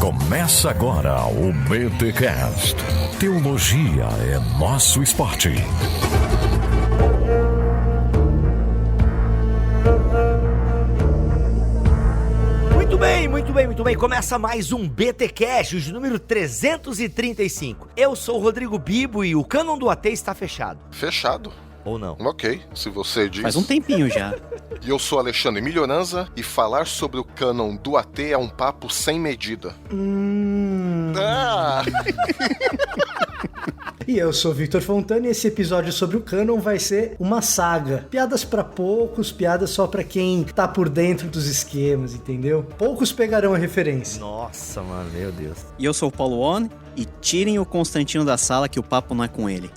Começa agora o BTcast. Teologia é nosso esporte. Muito bem. Começa mais um BTcast, de número 335. Eu sou o Rodrigo Bibo e o cânon do AT está fechado. Fechado? Ou não? Ok, se você diz. Faz um tempinho já. E eu sou Alexandre Milhoranza e falar sobre o cânon do AT é um papo sem medida. E eu sou Victor Fontana e esse episódio sobre o cânon vai ser uma saga. Piadas pra poucos, piadas só pra quem tá por dentro dos esquemas, entendeu? Poucos pegarão a referência. Nossa, mano, meu Deus. E eu sou o Paulo On e tirem o Constantino da sala que o papo não é com ele.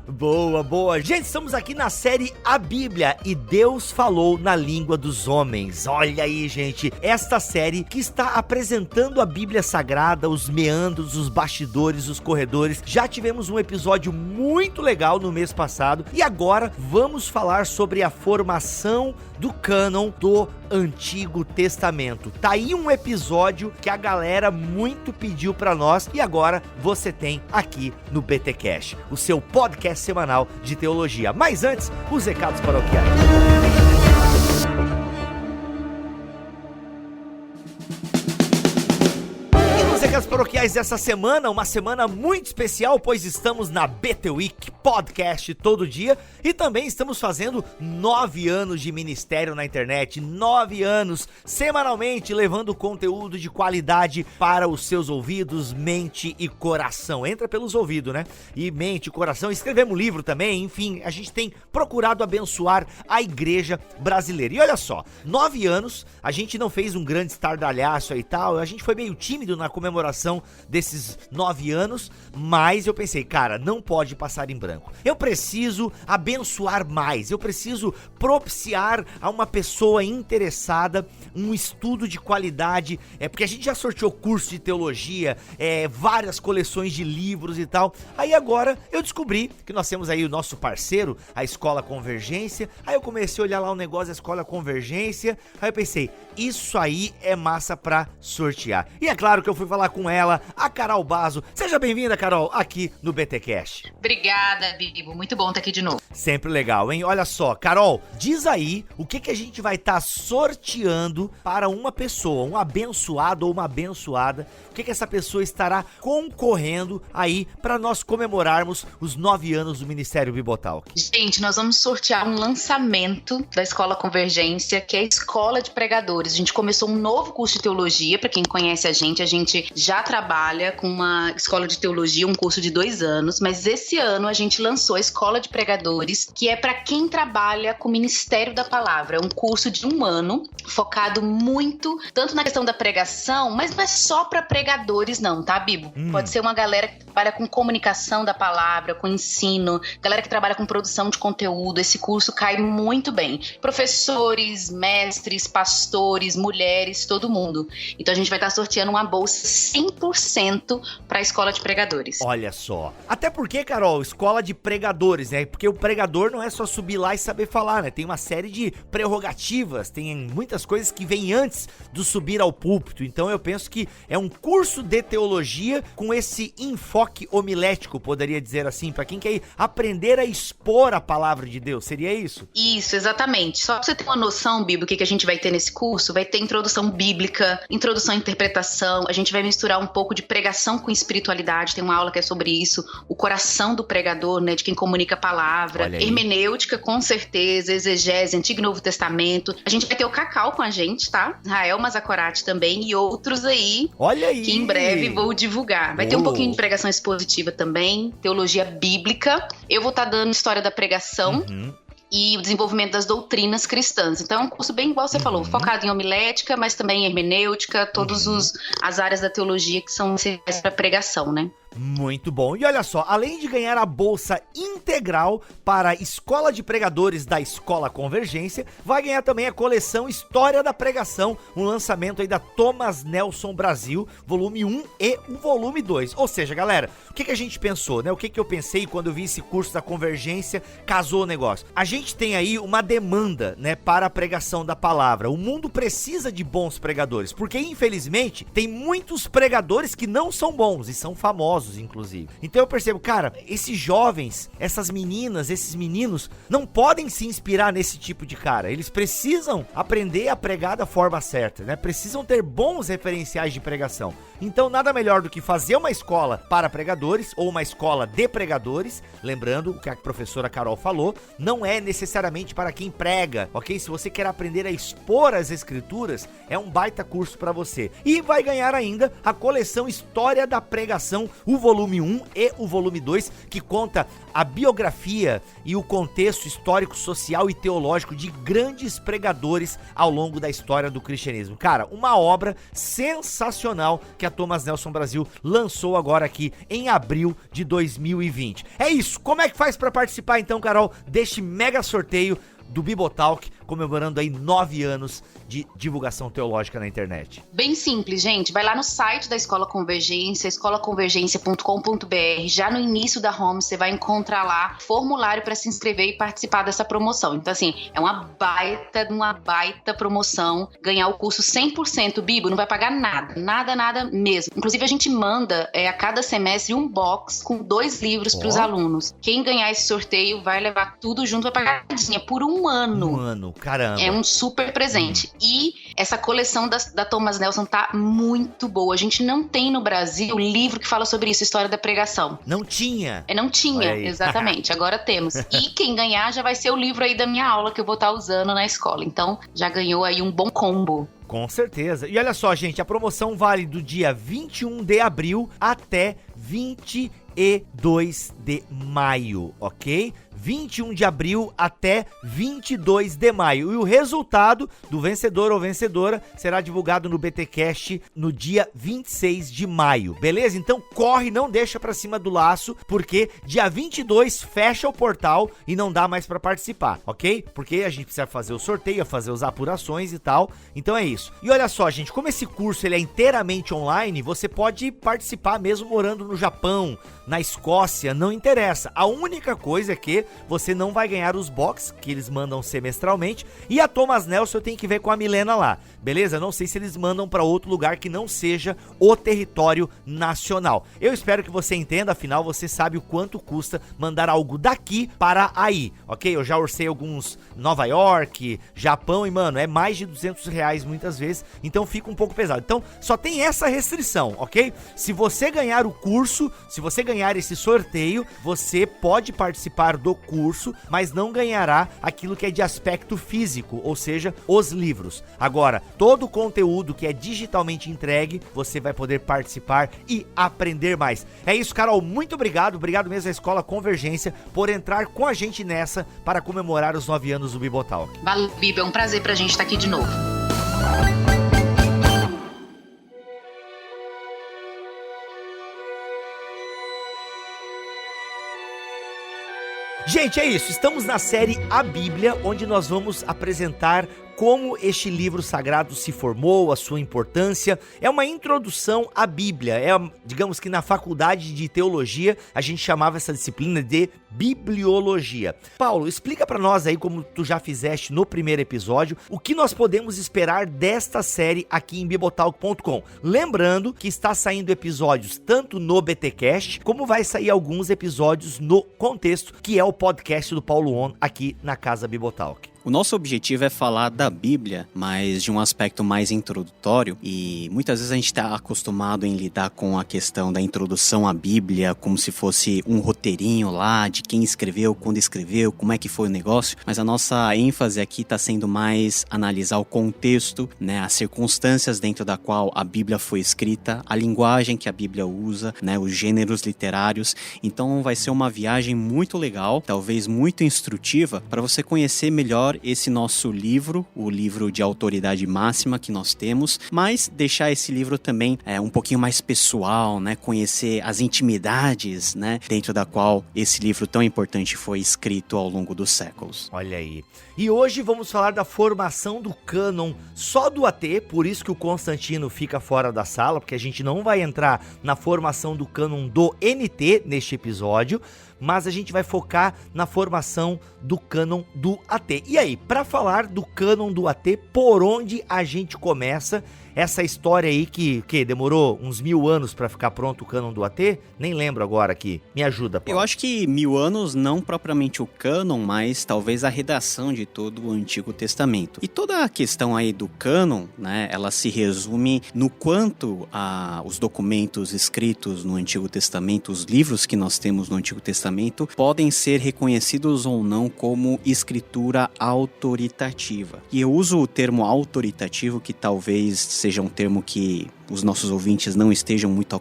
Boa. Gente, estamos aqui na série A Bíblia e Deus falou na língua dos homens. Olha aí, gente, esta série que está apresentando a Bíblia Sagrada, os meandros, os bastidores, os corredores. Já tivemos um episódio muito legal no mês passado e agora vamos falar sobre a formação do cânon do Antigo Testamento. Tá aí um episódio que a galera muito pediu pra nós e agora você tem aqui no BTcast, o seu podcast semanal de teologia. Mas antes, os recados paroquiais. As paroquiais dessa semana, uma semana muito especial, pois estamos na BT Week Podcast todo dia e também estamos fazendo 9 anos de ministério na internet, 9 anos semanalmente levando conteúdo de qualidade para os seus ouvidos, mente e coração. Entra pelos ouvidos, né? E mente e coração. Escrevemos livro também, enfim, a gente tem procurado abençoar a igreja brasileira. E olha só, 9 anos, a gente não fez um grande estardalhaço aí e tal, a gente foi meio tímido na comemoração desses 9 anos, mas eu pensei, cara, não pode passar em branco. Eu preciso abençoar mais, eu preciso propiciar a uma pessoa interessada um estudo de qualidade, porque a gente já sorteou curso de teologia, várias coleções de livros e tal. Aí agora eu descobri que nós temos aí o nosso parceiro, a Escola Convergência. Aí eu comecei a olhar lá o negócio da Escola Convergência, aí eu pensei, isso aí é massa pra sortear. E é claro que eu fui falar com ela, a Carol Bazo. Seja bem-vinda, Carol, aqui no BTcast. Obrigada, Bibo. Muito bom estar aqui de novo. Sempre legal, hein? Olha só, Carol, diz aí o que a gente vai estar sorteando para uma pessoa, um abençoado ou uma abençoada. O que essa pessoa estará concorrendo aí para nós comemorarmos os 9 anos do Ministério Bibotalk. Gente, nós vamos sortear um lançamento da Escola Convergência, que é a Escola de Pregadores. A gente começou um novo curso de teologia. Para quem conhece a gente já trabalha com uma escola de teologia, um curso de 2 anos, mas esse ano a gente lançou a Escola de Pregadores, que é para quem trabalha com o Ministério da Palavra. É um curso de 1 ano, focado muito, tanto na questão da pregação, mas não é só para pregadores não, tá, Bibo? Pode ser uma galera que trabalha com comunicação da palavra, com ensino, galera que trabalha com produção de conteúdo. Esse curso cai muito bem. Professores, mestres, pastores, mulheres, todo mundo. Então a gente vai estar sorteando uma bolsa 100% para a Escola de Pregadores. Olha só. Até porque, Carol, Escola de Pregadores, né? Porque o pregador não é só subir lá e saber falar, né? Tem uma série de prerrogativas, tem muitas coisas que vêm antes do subir ao púlpito. Então eu penso que é um curso de teologia com esse enfoque homilético, poderia dizer assim, para quem quer aprender a expor a palavra de Deus. Seria isso? Isso, exatamente. Só pra você ter uma noção, Bibo, o que a gente vai ter nesse curso, vai ter introdução bíblica, introdução à interpretação, a gente vai misturar um pouco de pregação com espiritualidade, tem uma aula que é sobre isso, o coração do pregador, né, de quem comunica a palavra, hermenêutica, com certeza, exegese, Antigo e Novo Testamento. A gente vai ter o Cacau com a gente, tá? Rael Mazacorati também e outros aí, olha aí, que em breve vou divulgar. Vai ter um pouquinho de pregação expositiva também, teologia bíblica. Eu vou estar dando história da pregação. E o desenvolvimento das doutrinas cristãs. Então é um curso bem igual você falou, focado em homilética, mas também em hermenêutica, todas as áreas da teologia que são necessárias para pregação, né? Muito bom. E olha só, além de ganhar a bolsa integral para a Escola de Pregadores da Escola Convergência, vai ganhar também a coleção História da Pregação, um lançamento aí da Thomas Nelson Brasil, volume 1 e o volume 2. Ou seja, galera, o que a gente pensou, né? O que eu pensei quando eu vi esse curso da Convergência, casou o negócio. A gente tem aí uma demanda, né, para a pregação da palavra. O mundo precisa de bons pregadores, porque infelizmente tem muitos pregadores que não são bons e são famosos, inclusive. Então eu percebo, cara, esses jovens, essas meninas, esses meninos não podem se inspirar nesse tipo de cara. Eles precisam aprender a pregar da forma certa, né? Precisam ter bons referenciais de pregação. Então nada melhor do que fazer uma escola para pregadores ou uma escola de pregadores. Lembrando o que a professora Carol falou, não é necessariamente para quem prega, ok? Se você quer aprender a expor as escrituras, é um baita curso para você. E vai ganhar ainda a coleção História da Pregação, o volume 1 e o volume 2, que conta a biografia e o contexto histórico, social e teológico de grandes pregadores ao longo da história do cristianismo. Cara, uma obra sensacional que a Thomas Nelson Brasil lançou agora aqui em abril de 2020. É isso. Como é que faz para participar então, Carol, deste mega sorteio do Bibotalk, comemorando aí 9 anos de divulgação teológica na internet? Bem simples, gente. Vai lá no site da Escola Convergência, escolaconvergência.com.br. Já no início da home, você vai encontrar lá formulário para se inscrever e participar dessa promoção. Então, assim, é uma baita promoção. Ganhar o curso 100%, Bibo, não vai pagar nada mesmo. Inclusive, a gente manda a cada semestre um box com 2 livros para os alunos. Quem ganhar esse sorteio vai levar tudo junto, vai pagar por um ano. Um ano, caramba. É um super presente. E essa coleção da Thomas Nelson tá muito boa. A gente não tem no Brasil livro que fala sobre isso, história da pregação. Não tinha? Não tinha, exatamente. Agora temos. E quem ganhar já vai ser o livro aí da minha aula que eu vou estar usando na escola. Então, já ganhou aí um bom combo. Com certeza. E olha só, gente, a promoção vale do dia 21 de abril até 22 de maio, ok? 21 de abril até 22 de maio. E o resultado do vencedor ou vencedora será divulgado no BTcast no dia 26 de maio, beleza? Então corre, não deixa pra cima do laço, porque dia 22 fecha o portal e não dá mais pra participar, ok? Porque a gente precisa fazer o sorteio, fazer as apurações e tal. Então é isso. E olha só, gente, como esse curso ele é inteiramente online, você pode participar mesmo morando no Japão, na Escócia, não interessa. A única coisa é que você não vai ganhar os box que eles mandam semestralmente, e a Thomas Nelson eu tenho que ver com a Milena lá, beleza? Não sei se eles mandam para outro lugar que não seja o território nacional. Eu espero que você entenda, afinal você sabe o quanto custa mandar algo daqui para aí, ok? Eu já orcei alguns Nova York, Japão, e mano, é mais de R$200 muitas vezes, então fica um pouco pesado. Então só tem essa restrição, ok? Se você ganhar o curso, se você ganhar esse sorteio, você pode participar do curso, mas não ganhará aquilo que é de aspecto físico, ou seja, os livros. Agora, todo o conteúdo que é digitalmente entregue, você vai poder participar e aprender mais. É isso, Carol, muito obrigado mesmo à Escola Convergência por entrar com a gente nessa para comemorar os 9 anos do Bibotalk. Valeu, Bibo, é um prazer pra gente estar aqui de novo. Gente, é isso, estamos na série A Bíblia, onde nós vamos apresentar como este livro sagrado se formou, a sua importância. É uma introdução à Bíblia, digamos que na faculdade de teologia a gente chamava essa disciplina de bibliologia. Paulo, explica pra nós aí, como tu já fizeste no primeiro episódio, o que nós podemos esperar desta série aqui em bibotalk.com. Lembrando que está saindo episódios tanto no BTcast, como vai sair alguns episódios no Contexto, que é o podcast do Paulo On aqui na Casa Bibotalk. O nosso objetivo é falar da Bíblia, mas de um aspecto mais introdutório, e muitas vezes a gente está acostumado em lidar com a questão da introdução à Bíblia como se fosse um roteirinho lá de quem escreveu, quando escreveu, como é que foi o negócio, mas a nossa ênfase aqui está sendo mais analisar o contexto, né, as circunstâncias dentro da qual a Bíblia foi escrita, a linguagem que a Bíblia usa, né, os gêneros literários. Então vai ser uma viagem muito legal, talvez muito instrutiva, para você conhecer melhor melhor esse nosso livro, o livro de autoridade máxima que nós temos, mas deixar esse livro também um pouquinho mais pessoal, né? Conhecer as intimidades, né? Dentro da qual esse livro tão importante foi escrito ao longo dos séculos. Olha aí. E hoje vamos falar da formação do cânon só do AT, por isso que o Constantino fica fora da sala, porque a gente não vai entrar na formação do cânon do NT neste episódio, mas a gente vai focar na formação do cânon do AT. E aí, para falar do cânon do AT, por onde a gente começa? Essa história aí que demorou uns 1000 anos para ficar pronto o cânon do AT? Nem lembro agora aqui. Me ajuda, Paulo. Eu acho que 1000 anos, não propriamente o cânon, mas talvez a redação de todo o Antigo Testamento. E toda a questão aí do cânon, né, ela se resume no quanto os documentos escritos no Antigo Testamento, os livros que nós temos no Antigo Testamento, podem ser reconhecidos ou não como escritura autoritativa. E eu uso o termo autoritativo, que talvez seja um termo que os nossos ouvintes não estejam muito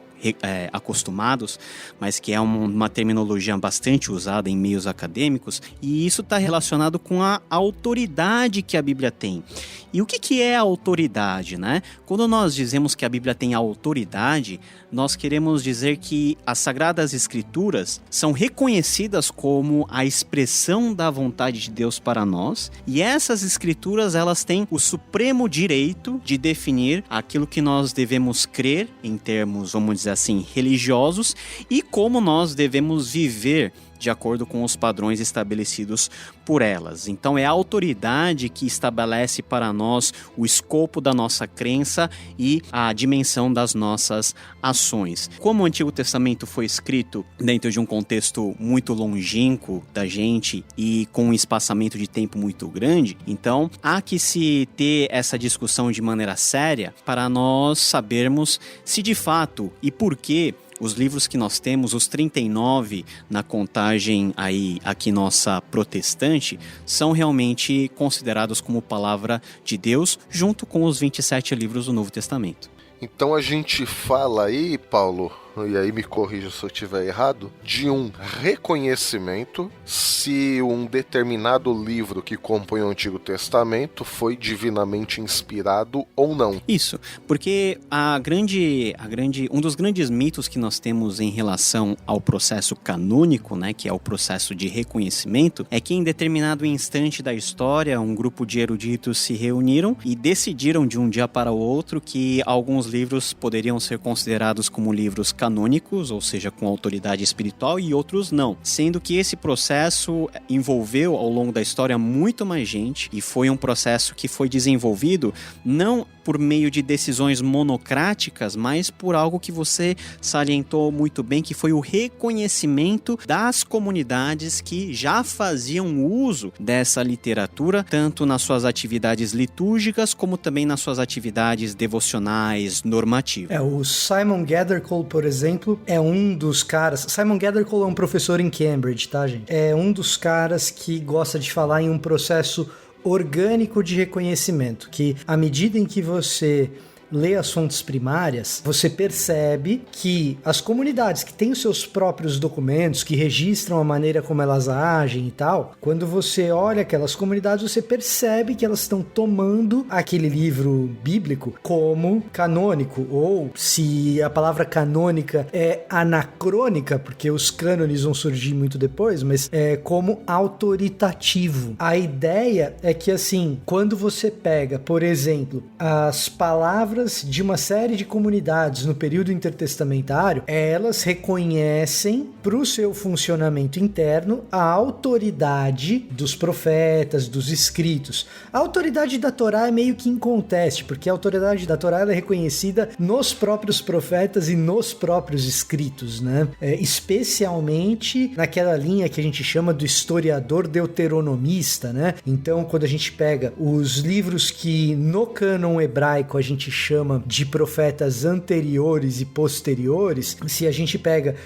acostumados, mas que é uma terminologia bastante usada em meios acadêmicos, e isso está relacionado com a autoridade que a Bíblia tem. E o que é a autoridade, né? Quando nós dizemos que a Bíblia tem autoridade, nós queremos dizer que as Sagradas Escrituras são reconhecidas como a expressão da vontade de Deus para nós, e essas Escrituras, elas têm o supremo direito de definir aquilo que nós devemos crer em termos, vamos dizer assim, religiosos, e como nós devemos viver de acordo com os padrões estabelecidos por elas. Então é a autoridade que estabelece para nós o escopo da nossa crença e a dimensão das nossas ações. Como o Antigo Testamento foi escrito dentro de um contexto muito longínquo da gente e com um espaçamento de tempo muito grande, então há que se ter essa discussão de maneira séria para nós sabermos se de fato e por que os livros que nós temos, os 39 na contagem aí aqui nossa protestante, são realmente considerados como palavra de Deus, junto com os 27 livros do Novo Testamento. Então a gente fala aí, Paulo, e aí me corrija se eu estiver errado, de um reconhecimento se um determinado livro que compõe o Antigo Testamento foi divinamente inspirado ou não. Isso, porque um dos grandes mitos que nós temos em relação ao processo canônico, né, que é o processo de reconhecimento, é que em determinado instante da história, um grupo de eruditos se reuniram e decidiram de um dia para o outro que alguns livros poderiam ser considerados como livros canônicos, ou seja, com autoridade espiritual, e outros não. Sendo que esse processo envolveu ao longo da história muito mais gente, e foi um processo que foi desenvolvido não por meio de decisões monocráticas, mas por algo que você salientou muito bem, que foi o reconhecimento das comunidades que já faziam uso dessa literatura, tanto nas suas atividades litúrgicas, como também nas suas atividades devocionais normativas. O Simon Gathercole, por exemplo, é um dos caras... Simon Gathercole é um professor em Cambridge, tá, gente? É um dos caras que gosta de falar em um processo orgânico de reconhecimento, que à medida em que você lê as fontes primárias, você percebe que as comunidades que têm os seus próprios documentos, que registram a maneira como elas agem e tal, quando você olha aquelas comunidades, você percebe que elas estão tomando aquele livro bíblico como canônico, ou se a palavra canônica é anacrônica, porque os cânones vão surgir muito depois, mas é como autoritativo. A ideia é que, assim, quando você pega, por exemplo, as palavras de uma série de comunidades no período intertestamentário, elas reconhecem para o seu funcionamento interno a autoridade dos profetas, dos escritos. A autoridade da Torá é meio que inconteste, porque a autoridade da Torá ela é reconhecida nos próprios profetas e nos próprios escritos, né? Especialmente naquela linha que a gente chama do historiador deuteronomista, né? Então, quando a gente pega os livros que no cânon hebraico a gente chama chama de profetas anteriores e posteriores, se a gente pega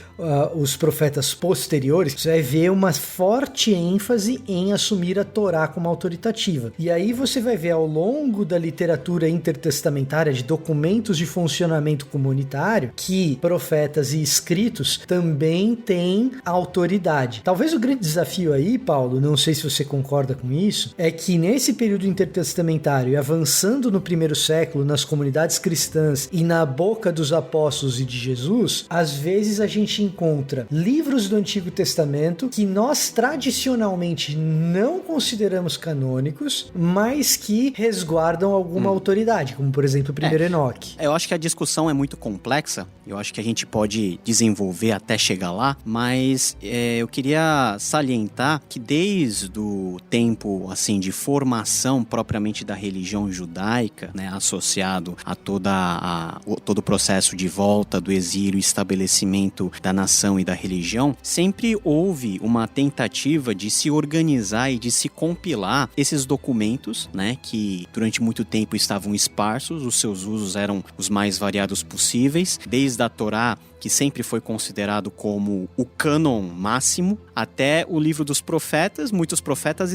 os profetas posteriores, você vai ver uma forte ênfase em assumir a Torá como autoritativa. E aí você vai ver ao longo da literatura intertestamentária, de documentos de funcionamento comunitário, que profetas e escritos também têm autoridade. Talvez o grande desafio aí, Paulo, não sei se você concorda com isso, é que nesse período intertestamentário e avançando no primeiro século nas comunidades cristãs e na boca dos apóstolos e de Jesus, às vezes a gente encontra livros do Antigo Testamento que nós tradicionalmente não consideramos canônicos, mas que resguardam alguma autoridade, como por exemplo o primeiro Enoque. Eu acho que a discussão é muito complexa, eu acho que a gente pode desenvolver até chegar lá, mas eu queria salientar que desde o tempo assim, de formação propriamente da religião judaica, né, associado a todo o processo de volta do exílio e estabelecimento da nação e da religião, sempre houve uma tentativa de se organizar e de se compilar esses documentos, né, que durante muito tempo estavam esparsos, os seus usos eram os mais variados possíveis, desde a Torá, que sempre foi considerado como o cânon máximo, até o livro dos profetas. Muitos profetas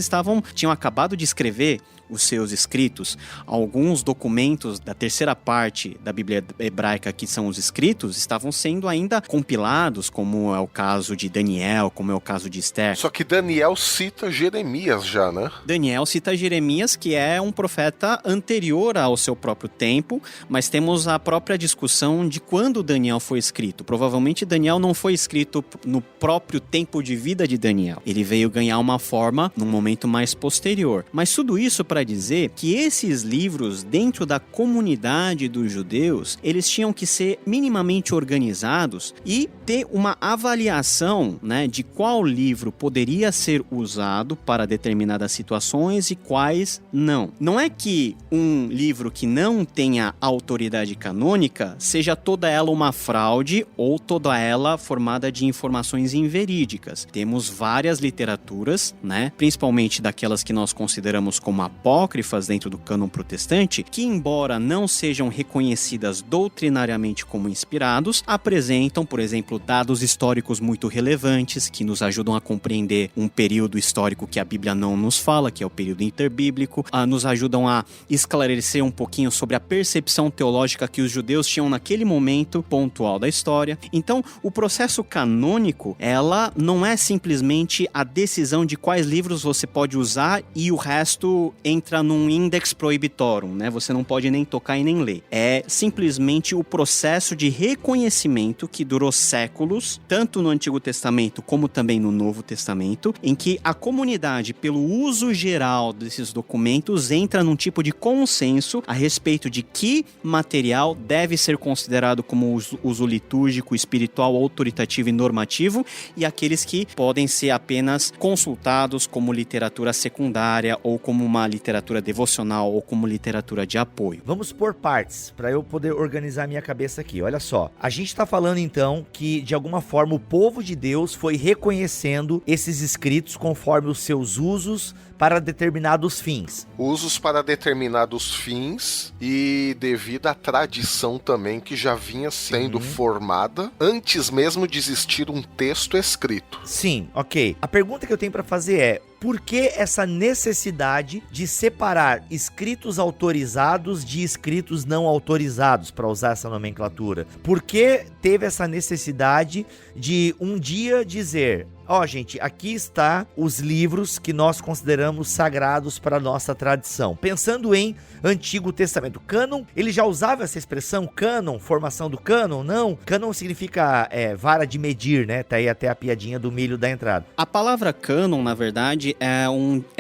tinham acabado de escrever os seus escritos. Alguns documentos da terceira parte da Bíblia hebraica, que são os escritos, estavam sendo ainda compilados, como é o caso de Daniel, como é o caso de Esther. Só que Daniel cita Jeremias já, né? Daniel cita Jeremias, que é um profeta anterior ao seu próprio tempo, mas temos a própria discussão de quando Daniel foi escrito. Provavelmente Daniel não foi escrito no próprio tempo de vida de Daniel. Ele veio ganhar uma forma num momento mais posterior. Mas tudo isso para dizer que esses livros, dentro da comunidade dos judeus, eles tinham que ser minimamente organizados e ter uma avaliação, né, de qual livro poderia ser usado para determinadas situações e quais não. Não é que um livro que não tenha autoridade canônica seja toda ela uma fraude ou toda ela formada de informações inverídicas. Temos várias literaturas, né, principalmente daquelas que nós consideramos como apócrifas dentro do cânon protestante, que embora não sejam reconhecidas doutrinariamente como inspirados, apresentam, por exemplo, dados históricos muito relevantes que nos ajudam a compreender um período histórico que a Bíblia não nos fala, que é o período interbíblico, nos ajudam a esclarecer um pouquinho sobre a percepção teológica que os judeus tinham naquele momento pontual da história. Então, o processo canônico, ela não é simplesmente a decisão de quais livros você pode usar e o resto entra num index prohibitorum, né? Você não pode nem tocar e nem ler. É simplesmente o processo de reconhecimento que durou séculos, tanto no Antigo Testamento como também no Novo Testamento, em que a comunidade, pelo uso geral desses documentos, entra num tipo de consenso a respeito de que material deve ser considerado como uso litúrgico, espiritual, autoritativo e normativo, e aqueles que podem ser apenas consultados como literatura secundária ou como uma literatura devocional ou como literatura de apoio. Vamos por partes, para eu poder organizar minha cabeça aqui. Olha só, a gente está falando então que de alguma forma o povo de Deus foi reconhecendo esses escritos conforme os seus usos para determinados fins. Usos para determinados fins e devido à tradição também que já vinha sendo formada antes mesmo de existir um texto escrito. Sim, ok. A pergunta que eu tenho para fazer é: por que essa necessidade de separar escritos autorizados de escritos não autorizados, para usar essa nomenclatura? Por que teve essa necessidade de um dia dizer: ó, gente, aqui está os livros que nós consideramos sagrados para a nossa tradição? Pensando em Antigo Testamento. Cânon, ele já usava essa expressão, cânon, formação do cânon? Não. Cânon significa vara de medir, né? Tá aí até a piadinha do milho da entrada. A palavra cânon, na verdade, é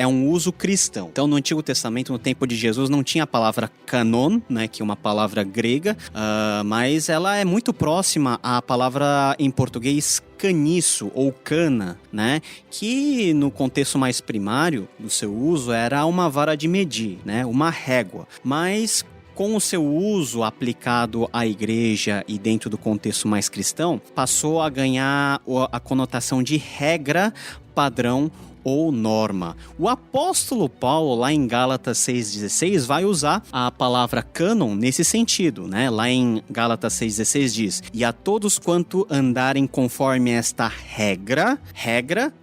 um uso cristão. Então, no Antigo Testamento, no tempo de Jesus, não tinha a palavra canon, né? Que é uma palavra grega, mas ela é muito próxima à palavra em português caniço ou cana, né? Que no contexto mais primário do seu uso era uma vara de medir, né? Uma régua. Mas com o seu uso aplicado à igreja e dentro do contexto mais cristão, passou a ganhar a conotação de regra, padrão ou norma. O apóstolo Paulo, lá em Gálatas 6,16, vai usar a palavra cânon nesse sentido, né? Lá em Gálatas 6,16 diz: e a todos quanto andarem conforme esta regra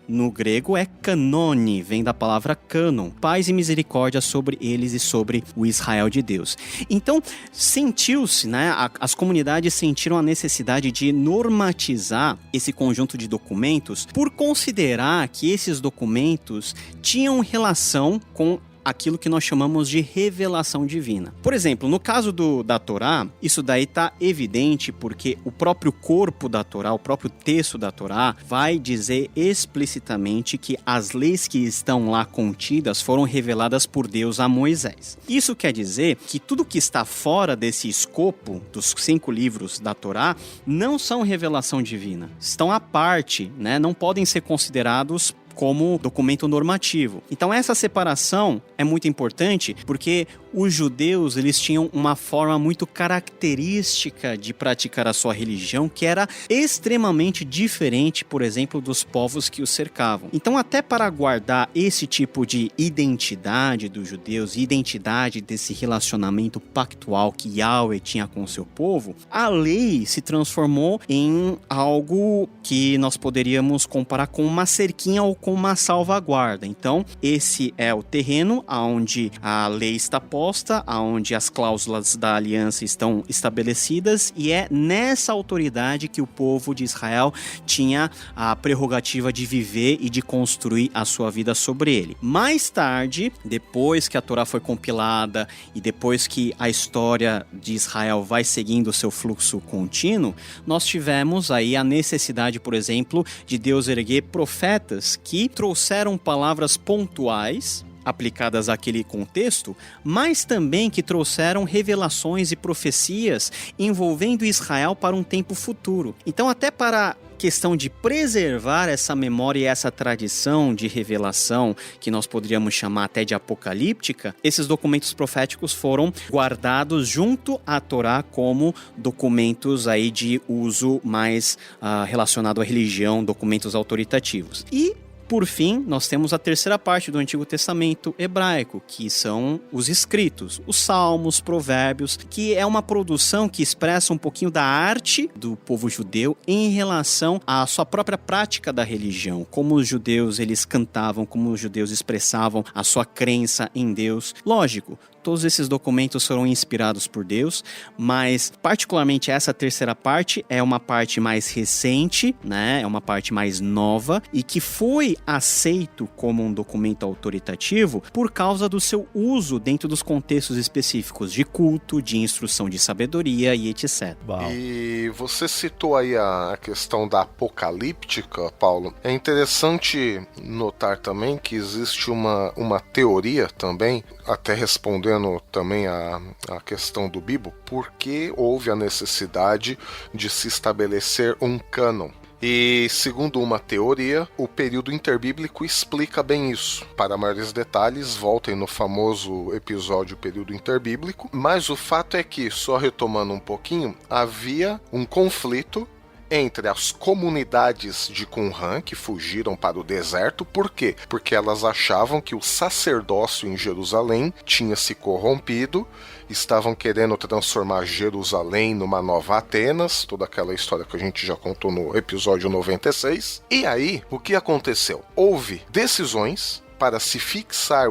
no grego é canone, vem da palavra cânon, paz e misericórdia sobre eles e sobre o Israel de Deus. Então, sentiu-se, né? As comunidades sentiram a necessidade de normatizar esse conjunto de documentos por considerar que esses documentos tinham relação com aquilo que nós chamamos de revelação divina. Por exemplo, no caso da Torá, isso daí está evidente porque o próprio corpo da Torá, o próprio texto da Torá, vai dizer explicitamente que as leis que estão lá contidas foram reveladas por Deus a Moisés. Isso quer dizer que tudo que está fora desse escopo dos 5 livros da Torá não são revelação divina, estão à parte, né? Não podem ser considerados como documento normativo. Então essa separação é muito importante porque os judeus, eles tinham uma forma muito característica de praticar a sua religião que era extremamente diferente, por exemplo, dos povos que os cercavam. Então até para guardar esse tipo de identidade dos judeus, identidade desse relacionamento pactual que Yahweh tinha com o seu povo, a lei se transformou em algo que nós poderíamos comparar com uma cerquinha ou com uma salvaguarda. Então, esse é o terreno onde a lei está posta, onde as cláusulas da aliança estão estabelecidas, e é nessa autoridade que o povo de Israel tinha a prerrogativa de viver e de construir a sua vida sobre ele. Mais tarde, depois que a Torá foi compilada e depois que a história de Israel vai seguindo o seu fluxo contínuo, nós tivemos aí a necessidade, por exemplo, de Deus erguer profetas que trouxeram palavras pontuais aplicadas àquele contexto, mas também que trouxeram revelações e profecias envolvendo Israel para um tempo futuro. Então, até para questão de preservar essa memória e essa tradição de revelação, que nós poderíamos chamar até de apocalíptica, esses documentos proféticos foram guardados junto à Torá como documentos aí de uso mais relacionado à religião, documentos autoritativos. E por fim, nós temos a terceira parte do Antigo Testamento hebraico, que são os escritos, os salmos, provérbios, que é uma produção que expressa um pouquinho da arte do povo judeu em relação à sua própria prática da religião, como os judeus eles cantavam, como os judeus expressavam a sua crença em Deus. Lógico, todos esses documentos foram inspirados por Deus, mas particularmente essa terceira parte é uma parte mais recente, né? É uma parte mais nova e que foi aceito como um documento autoritativo por causa do seu uso dentro dos contextos específicos de culto, de instrução de sabedoria e etc. Uau. E você citou aí a questão da apocalíptica, Paulo. É interessante notar também que existe uma teoria também, até respondendo também a questão do Bibo, porque houve a necessidade de se estabelecer um cânon. E, segundo uma teoria, o período interbíblico explica bem isso. Para maiores detalhes, voltem no famoso episódio Período Interbíblico. Mas o fato é que, só retomando um pouquinho, havia um conflito entre as comunidades de Qumran que fugiram para o deserto. Por quê? Porque elas achavam que o sacerdócio em Jerusalém tinha se corrompido, estavam querendo transformar Jerusalém numa nova Atenas, toda aquela história que a gente já contou no episódio 96. E aí, o que aconteceu? Houve decisões para se fixar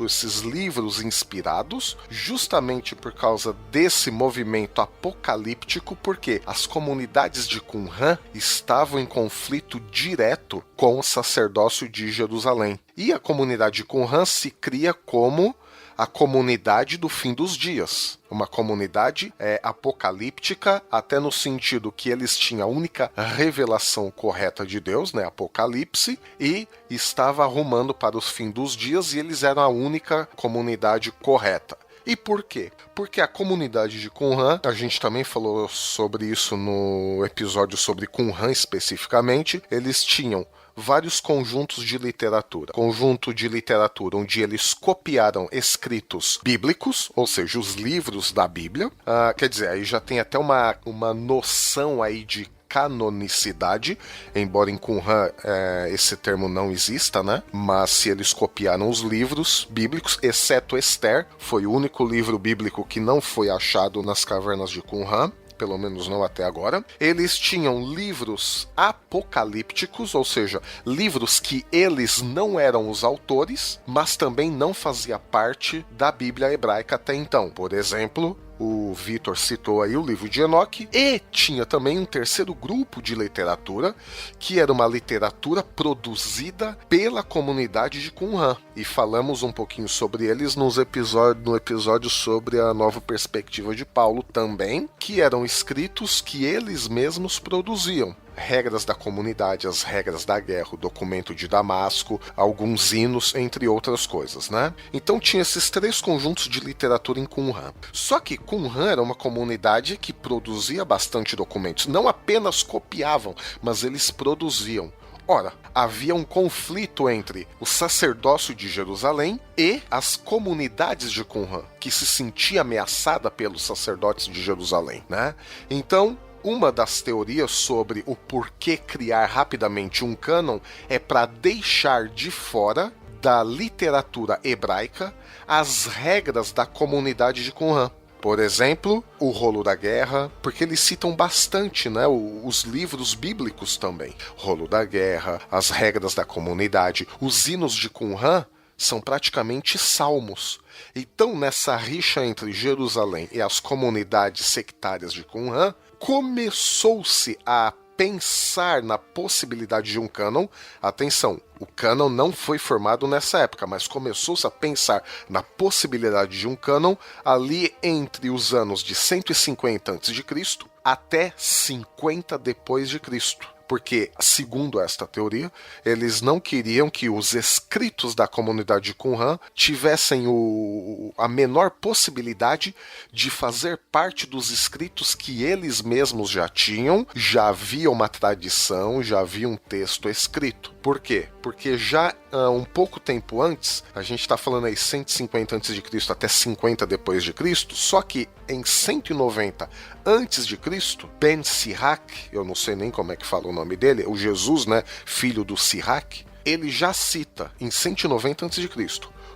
esses livros inspirados, justamente por causa desse movimento apocalíptico, porque as comunidades de Qumran estavam em conflito direto com o sacerdócio de Jerusalém. E a comunidade de Qumran se cria como a comunidade do fim dos dias. Uma comunidade apocalíptica, até no sentido que eles tinham a única revelação correta de Deus, né, Apocalipse, e estava arrumando para os fins dos dias e eles eram a única comunidade correta. E por quê? Porque a comunidade de Qumran, a gente também falou sobre isso no episódio sobre Qumran especificamente, eles tinham vários conjuntos de literatura. Conjunto de literatura onde eles copiaram escritos bíblicos, ou seja, os livros da Bíblia. Quer dizer, aí já tem até uma noção aí de canonicidade, embora em Qumran esse termo não exista, né? Mas se eles copiaram os livros bíblicos, exceto Esther, foi o único livro bíblico que não foi achado nas cavernas de Qumran, pelo menos não até agora. Eles tinham livros apocalípticos, ou seja, livros que eles não eram os autores, mas também não fazia parte da Bíblia hebraica até então. Por exemplo, o Vitor citou aí o livro de Enoque, e tinha também um terceiro grupo de literatura, que era uma literatura produzida pela comunidade de Qumran. E falamos um pouquinho sobre eles no episódio sobre a nova perspectiva de Paulo também, que eram escritos que eles mesmos produziam. Regras da comunidade, as regras da guerra, o documento de Damasco, alguns hinos, entre outras coisas, né? Então tinha esses 3 conjuntos de literatura em Qumran. Só que Qumran era uma comunidade que produzia bastante documentos. Não apenas copiavam, mas eles produziam. Ora, havia um conflito entre o sacerdócio de Jerusalém e as comunidades de Qumran, que se sentia ameaçada pelos sacerdotes de Jerusalém, né? Então, uma das teorias sobre o porquê criar rapidamente um cânon é para deixar de fora da literatura hebraica as regras da comunidade de Qumran. Por exemplo, o rolo da guerra, porque eles citam bastante, né, os livros bíblicos também. Rolo da guerra, as regras da comunidade, os hinos de Qumran são praticamente salmos. Então, nessa rixa entre Jerusalém e as comunidades sectárias de Qumran, começou-se a pensar na possibilidade de um cânon. Atenção, o cânon não foi formado nessa época, mas começou-se a pensar na possibilidade de um cânon ali entre os anos de 150 a.C. até 50 depois de Cristo. Porque, segundo esta teoria, eles não queriam que os escritos da comunidade de Qumran tivessem a menor possibilidade de fazer parte dos escritos que eles mesmos já tinham, já havia uma tradição, já havia um texto escrito. Por quê? Porque já um pouco tempo antes, a gente está falando aí 150 a.C. até 50 depois de Cristo, só que em 190 antes de Cristo, Ben Sirach, eu não sei nem como é que fala o nome dele, o Jesus, né, filho do Sirach, ele já cita em 190 a.C.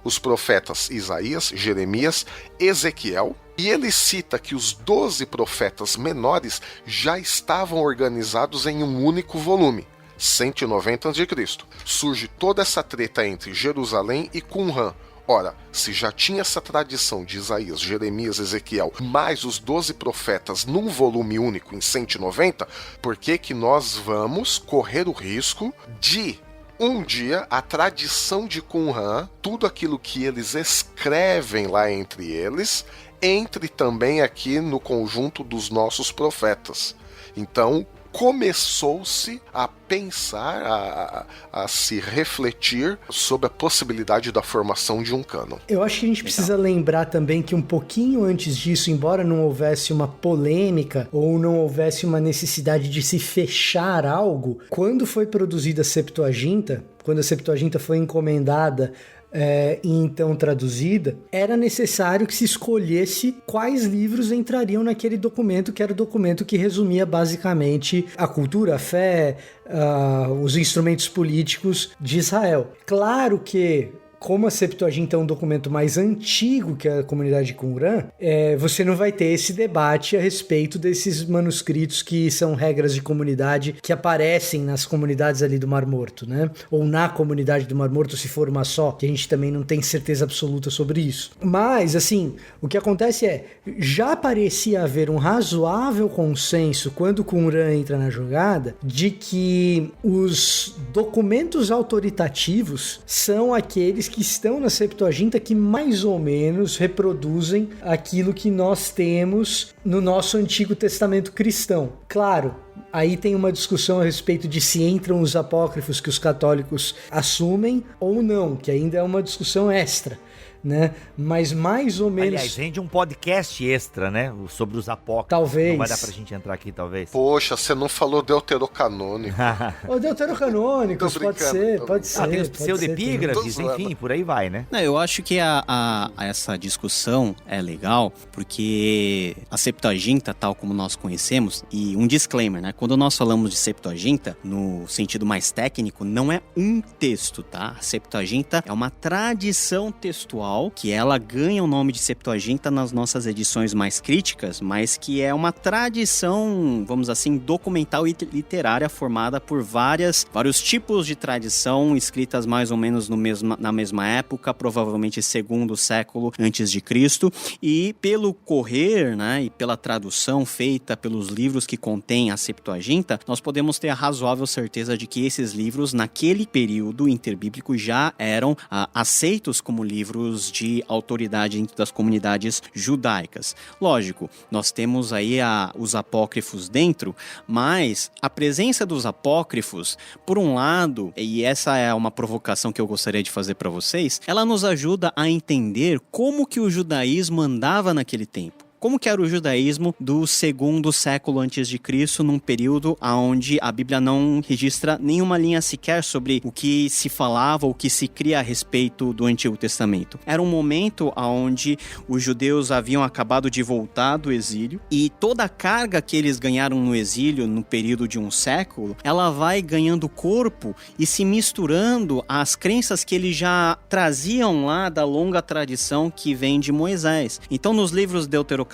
os profetas Isaías, Jeremias, Ezequiel, e ele cita que os 12 profetas menores já estavam organizados em um único volume. 190 a.C. Surge toda essa treta entre Jerusalém e Qumran. Ora, se já tinha essa tradição de Isaías, Jeremias, Ezequiel, mais os 12 profetas num volume único em 190, por que nós vamos correr o risco de um dia a tradição de Qumran, tudo aquilo que eles escrevem lá entre eles, entre também aqui no conjunto dos nossos profetas? Então, começou-se a pensar, a se refletir sobre a possibilidade da formação de um cânon. Eu acho que a gente precisa lembrar também que um pouquinho antes disso, embora não houvesse uma polêmica ou não houvesse uma necessidade de se fechar algo, quando foi produzida a Septuaginta, quando a Septuaginta foi encomendada e então traduzida, era necessário que se escolhesse quais livros entrariam naquele documento, que era o documento que resumia basicamente a cultura, a fé, os instrumentos políticos de Israel. Claro que, como a Septuaginta é um documento mais antigo que a comunidade de Qumran, você não vai ter esse debate a respeito desses manuscritos que são regras de comunidade que aparecem nas comunidades ali do Mar Morto, né? Ou na comunidade do Mar Morto, se for uma só, que a gente também não tem certeza absoluta sobre isso. Mas, assim, o que acontece já parecia haver um razoável consenso quando Qumran entra na jogada de que os documentos autoritativos são aqueles que estão na Septuaginta que mais ou menos reproduzem aquilo que nós temos no nosso Antigo Testamento cristão. Claro, aí tem uma discussão a respeito de se entram os apócrifos que os católicos assumem ou não, que ainda é uma discussão extra. né? Mas mais ou menos... Aliás, rende um podcast extra, né? Sobre os apócrifos. Talvez. Não vai dar pra gente entrar aqui, talvez. Poxa, você não falou deuterocanônico. Ou deuterocanônicos, pode ser. Tem os pseudepígrafes, enfim, por aí vai, né? Não, eu acho que essa discussão é legal, porque a Septuaginta, tal como nós conhecemos, e um disclaimer, né? Quando nós falamos de Septuaginta, no sentido mais técnico, não é um texto, tá? A Septuaginta é uma tradição textual, que ela ganha o nome de Septuaginta nas nossas edições mais críticas, mas que é uma tradição, vamos assim, documental e literária formada por vários tipos de tradição escritas mais ou menos na mesma época, provavelmente segundo século antes de Cristo, e pelo correr, né, e pela tradução feita pelos livros que contêm a Septuaginta, nós podemos ter a razoável certeza de que esses livros, naquele período interbíblico, já eram aceitos como livros de autoridade dentro das comunidades judaicas. Lógico, nós temos aí os apócrifos dentro, mas a presença dos apócrifos, por um lado, e essa é uma provocação que eu gostaria de fazer para vocês, ela nos ajuda a entender como que o judaísmo andava naquele tempo. Como que era o judaísmo do segundo século antes de Cristo, num período onde a Bíblia não registra nenhuma linha sequer sobre o que se falava, o que se cria a respeito do Antigo Testamento. Era um momento onde os judeus haviam acabado de voltar do exílio e toda a carga que eles ganharam no exílio, no período de um século, ela vai ganhando corpo e se misturando às crenças que eles já traziam lá da longa tradição que vem de Moisés. Então, nos livros deuterocanônicos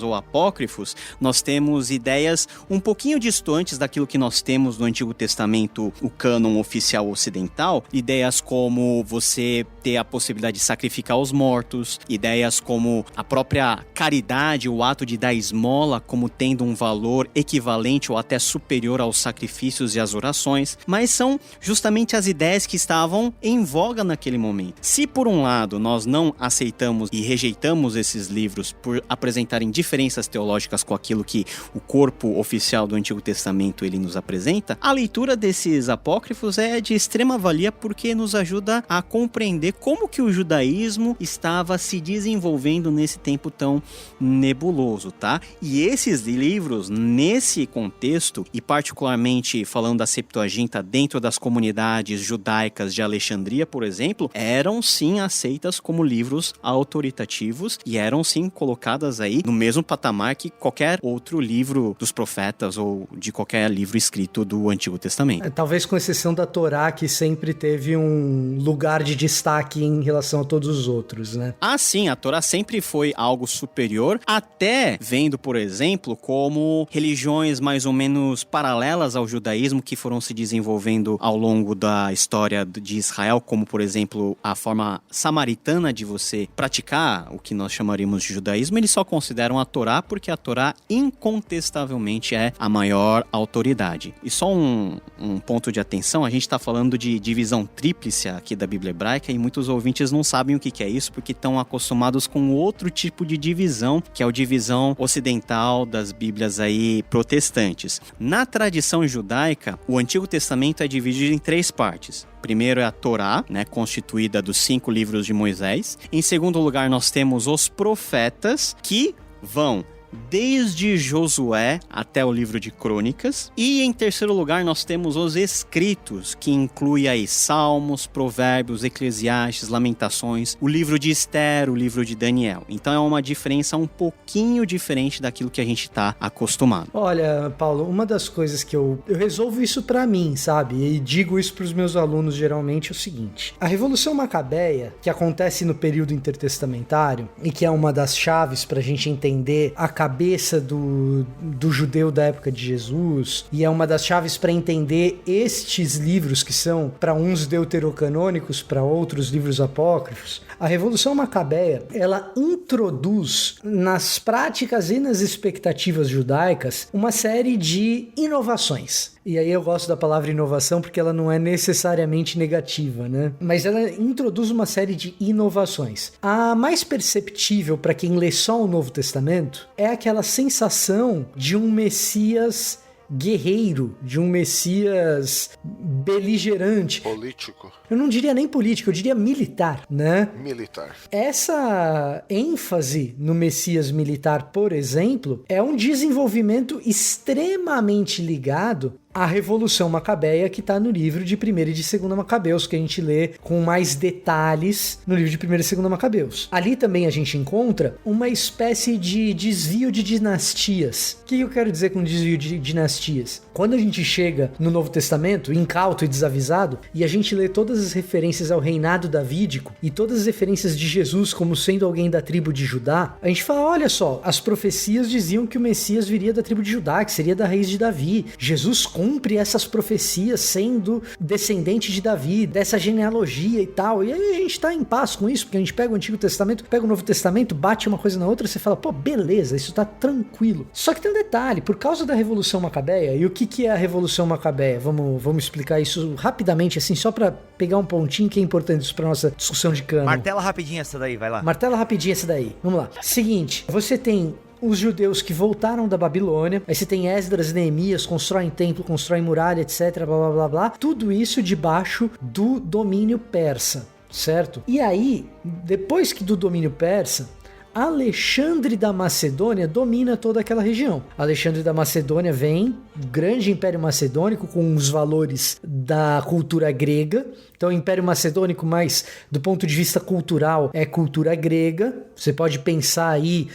ou apócrifos, nós temos ideias um pouquinho distantes daquilo que nós temos no Antigo Testamento, o cânon oficial ocidental, ideias como você ter a possibilidade de sacrificar os mortos, ideias como a própria caridade, o ato de dar esmola como tendo um valor equivalente ou até superior aos sacrifícios e às orações, mas são justamente as ideias que estavam em voga naquele momento. Se por um lado nós não aceitamos e rejeitamos esses livros por apresentarem diferenças teológicas com aquilo que o corpo oficial do Antigo Testamento ele nos apresenta, a leitura desses apócrifos é de extrema valia porque nos ajuda a compreender como que o judaísmo estava se desenvolvendo nesse tempo tão nebuloso, tá? E esses livros, nesse contexto, e particularmente falando da Septuaginta dentro das comunidades judaicas de Alexandria, por exemplo, eram sim aceitas como livros autoritativos e eram sim colocadas aí no mesmo patamar que qualquer outro livro dos profetas ou de qualquer livro escrito do Antigo Testamento. Talvez com exceção da Torá, que sempre teve um lugar de destaque em relação a todos os outros, né? Ah, sim, a Torá sempre foi algo superior, até vendo, por exemplo, como religiões mais ou menos paralelas ao judaísmo que foram se desenvolvendo ao longo da história de Israel, como, por exemplo, a forma samaritana de você praticar o que nós chamaríamos de judaísmo. Eles só consideram a Torá porque a Torá incontestavelmente é a maior autoridade. E só um ponto de atenção, a gente está falando de divisão tríplice aqui da Bíblia hebraica e muitos ouvintes não sabem o que é isso porque estão acostumados com outro tipo de divisão, que é a divisão ocidental das Bíblias aí protestantes. Na tradição judaica, o Antigo Testamento é dividido em 3 partes. Primeiro é a Torá, né, constituída dos 5 livros de Moisés. Em segundo lugar, nós temos os profetas, que vão desde Josué até o livro de Crônicas. E em terceiro lugar nós temos os escritos, que inclui aí Salmos, Provérbios, Eclesiastes, Lamentações, o livro de Esther, o livro de Daniel. Então é uma diferença um pouquinho diferente daquilo que a gente está acostumado. Olha, Paulo, uma das coisas que eu resolvo isso pra mim, sabe? E digo isso pros meus alunos geralmente é o seguinte: a Revolução Macabeia, que acontece no período intertestamentário e que é uma das chaves pra gente entender a cabeça do judeu da época de Jesus, e é uma das chaves para entender estes livros que são para uns deuterocanônicos, para outros livros apócrifos. A Revolução Macabeia, ela introduz nas práticas e nas expectativas judaicas uma série de inovações. E aí eu gosto da palavra inovação porque ela não é necessariamente negativa, né? Mas ela introduz uma série de inovações. A mais perceptível para quem lê só o Novo Testamento é aquela sensação de um Messias guerreiro, de um Messias beligerante. Político. Eu não diria nem político, eu diria militar, né? Militar. Essa ênfase no Messias militar, por exemplo, é um desenvolvimento extremamente ligado à Revolução Macabeia, que está no livro de 1ª e de 2ª Macabeus, que a gente lê com mais detalhes no livro de 1ª e 2ª Macabeus. Ali também a gente encontra uma espécie de desvio de dinastias. O que eu quero dizer com desvio de dinastias? Quando a gente chega no Novo Testamento, incauto e desavisado, e a gente lê todas as referências ao reinado davídico e todas as referências de Jesus como sendo alguém da tribo de Judá, a gente fala, olha só, as profecias diziam que o Messias viria da tribo de Judá, que seria da raiz de Davi. Jesus cumpre essas profecias sendo descendente de Davi, dessa genealogia e tal. E aí a gente tá em paz com isso, porque a gente pega o Antigo Testamento, pega o Novo Testamento, bate uma coisa na outra, você fala, pô, beleza, isso tá tranquilo. Só que tem um detalhe, por causa da Revolução Macabeia, e o que é a Revolução Macabeia? Vamos explicar isso rapidamente, assim, só pra pegar um pontinho que é importante isso pra nossa discussão de cano. Martela rapidinho essa daí, vai lá. Martela rapidinho essa daí. Vamos lá. Seguinte, você tem os judeus que voltaram da Babilônia, aí você tem Esdras, Neemias, constroem templo, constroem muralha, etc, blá blá blá blá, tudo isso debaixo do domínio persa, certo? E aí, depois que do domínio persa, Alexandre da Macedônia domina toda aquela região. Alexandre da Macedônia vem, grande império macedônico com os valores da cultura grega. Então, o Império Macedônico, mais do ponto de vista cultural, é cultura grega. Você pode pensar aí,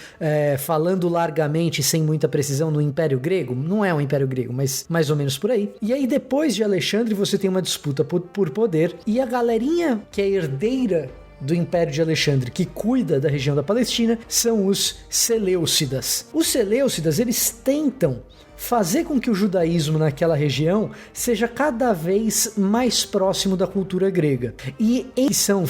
falando largamente, sem muita precisão, no Império Grego. Não é um Império Grego, mas mais ou menos por aí. E aí, depois de Alexandre, você tem uma disputa por poder. E a galerinha que é herdeira do Império de Alexandre, que cuida da região da Palestina, são os Seleucidas. Os Seleucidas, eles tentam fazer com que o judaísmo naquela região seja cada vez mais próximo da cultura grega. E eles são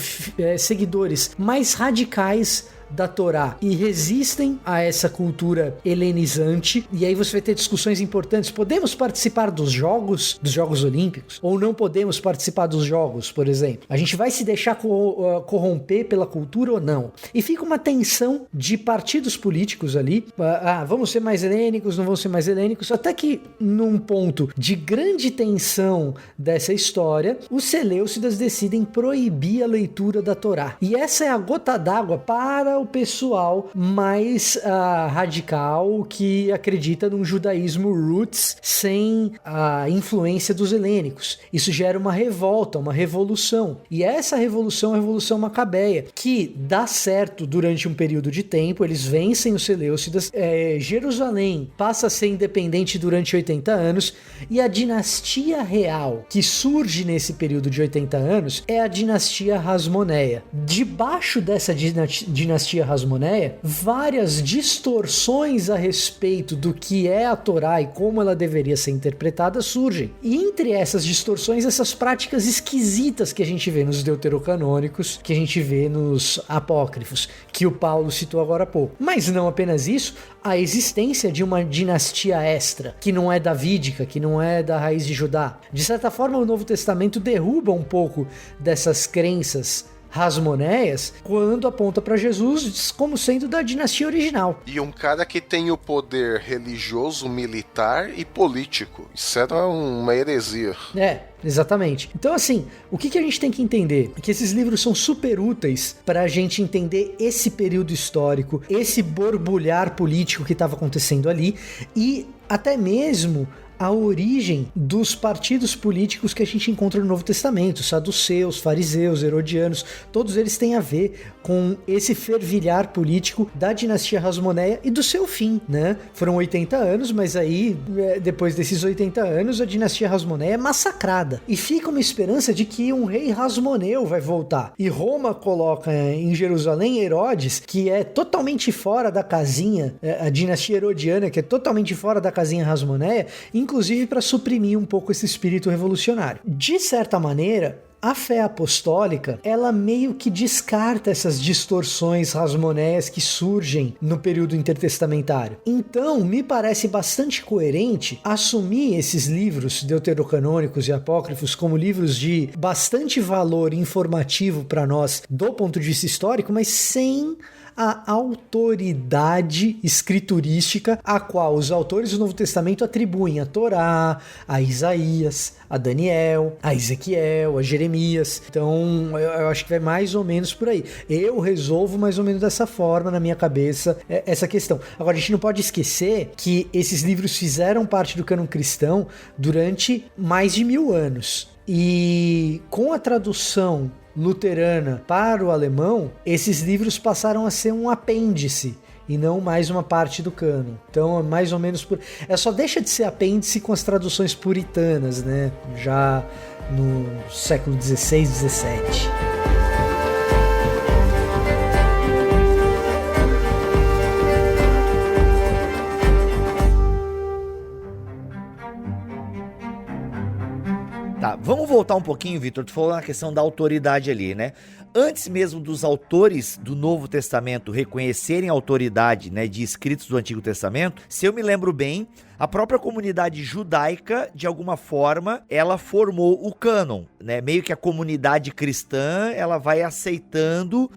seguidores mais radicais da Torá e resistem a essa cultura helenizante. E aí você vai ter discussões importantes. Podemos participar dos Jogos Olímpicos? Ou não podemos participar dos Jogos, por exemplo? A gente vai se deixar corromper pela cultura ou não? E fica uma tensão de partidos políticos ali. Vamos ser mais helênicos, não vamos ser mais helênicos? Até que num ponto de grande tensão dessa história, os Seleucidas decidem proibir a leitura da Torá. E essa é a gota d'água para o pessoal mais radical que acredita num judaísmo roots sem a influência dos helênicos. Isso gera uma revolta, uma revolução. E essa revolução é a Revolução Macabeia, que dá certo durante um período de tempo, eles vencem os Seleucidas, Jerusalém passa a ser independente durante 80 anos, e a dinastia real que surge nesse período de 80 anos é a dinastia Hasmoneia. Debaixo dessa dinastia Hasmoneia, várias distorções a respeito do que é a Torá e como ela deveria ser interpretada surgem. E entre essas distorções, essas práticas esquisitas que a gente vê nos deuterocanônicos, que a gente vê nos apócrifos, que o Paulo citou agora há pouco. Mas não apenas isso, a existência de uma dinastia extra, que não é davídica, que não é da raiz de Judá. De certa forma, o Novo Testamento derruba um pouco dessas crenças Hasmoneias quando aponta para Jesus como sendo da dinastia original. E um cara que tem o poder religioso, militar e político. Isso era uma heresia. Exatamente. Então, assim, o que a gente tem que entender? É que esses livros são super úteis para a gente entender esse período histórico, esse borbulhar político que estava acontecendo ali e até mesmo a origem dos partidos políticos que a gente encontra no Novo Testamento, saduceus, fariseus, herodianos, todos eles têm a ver com esse fervilhar político da dinastia Hasmoneia e do seu fim, né? Foram 80 anos, mas aí, depois desses 80 anos, a dinastia Hasmoneia é massacrada. E fica uma esperança de que um rei Hasmoneu vai voltar. E Roma coloca em Jerusalém Herodes, que é totalmente fora da casinha, a dinastia herodiana, que é totalmente fora da casinha Hasmoneia, inclusive para suprimir um pouco esse espírito revolucionário. De certa maneira, a fé apostólica, ela meio que descarta essas distorções hasmoneias que surgem no período intertestamentário. Então, me parece bastante coerente assumir esses livros deuterocanônicos e apócrifos como livros de bastante valor informativo para nós do ponto de vista histórico, mas sem a autoridade escriturística a qual os autores do Novo Testamento atribuem a Torá, a Isaías, a Daniel, a Ezequiel, a Jeremias. Então eu acho que vai mais ou menos por aí. Eu resolvo mais ou menos dessa forma na minha cabeça essa questão. Agora, a gente não pode esquecer que esses livros fizeram parte do cânon cristão durante mais de 1000 anos. E com a tradução luterana para o alemão, esses livros passaram a ser um apêndice e não mais uma parte do cânon. Então, mais ou menos por... só deixa de ser apêndice com as traduções puritanas, né? Já no século XVI, XVII. Tá, vamos voltar um pouquinho, Vitor. Tu falou na questão da autoridade ali, né? Antes mesmo dos autores do Novo Testamento reconhecerem a autoridade, né, de escritos do Antigo Testamento, se eu me lembro bem, a própria comunidade judaica, de alguma forma, ela formou o cânon, né? Meio que a comunidade cristã, ela vai aceitando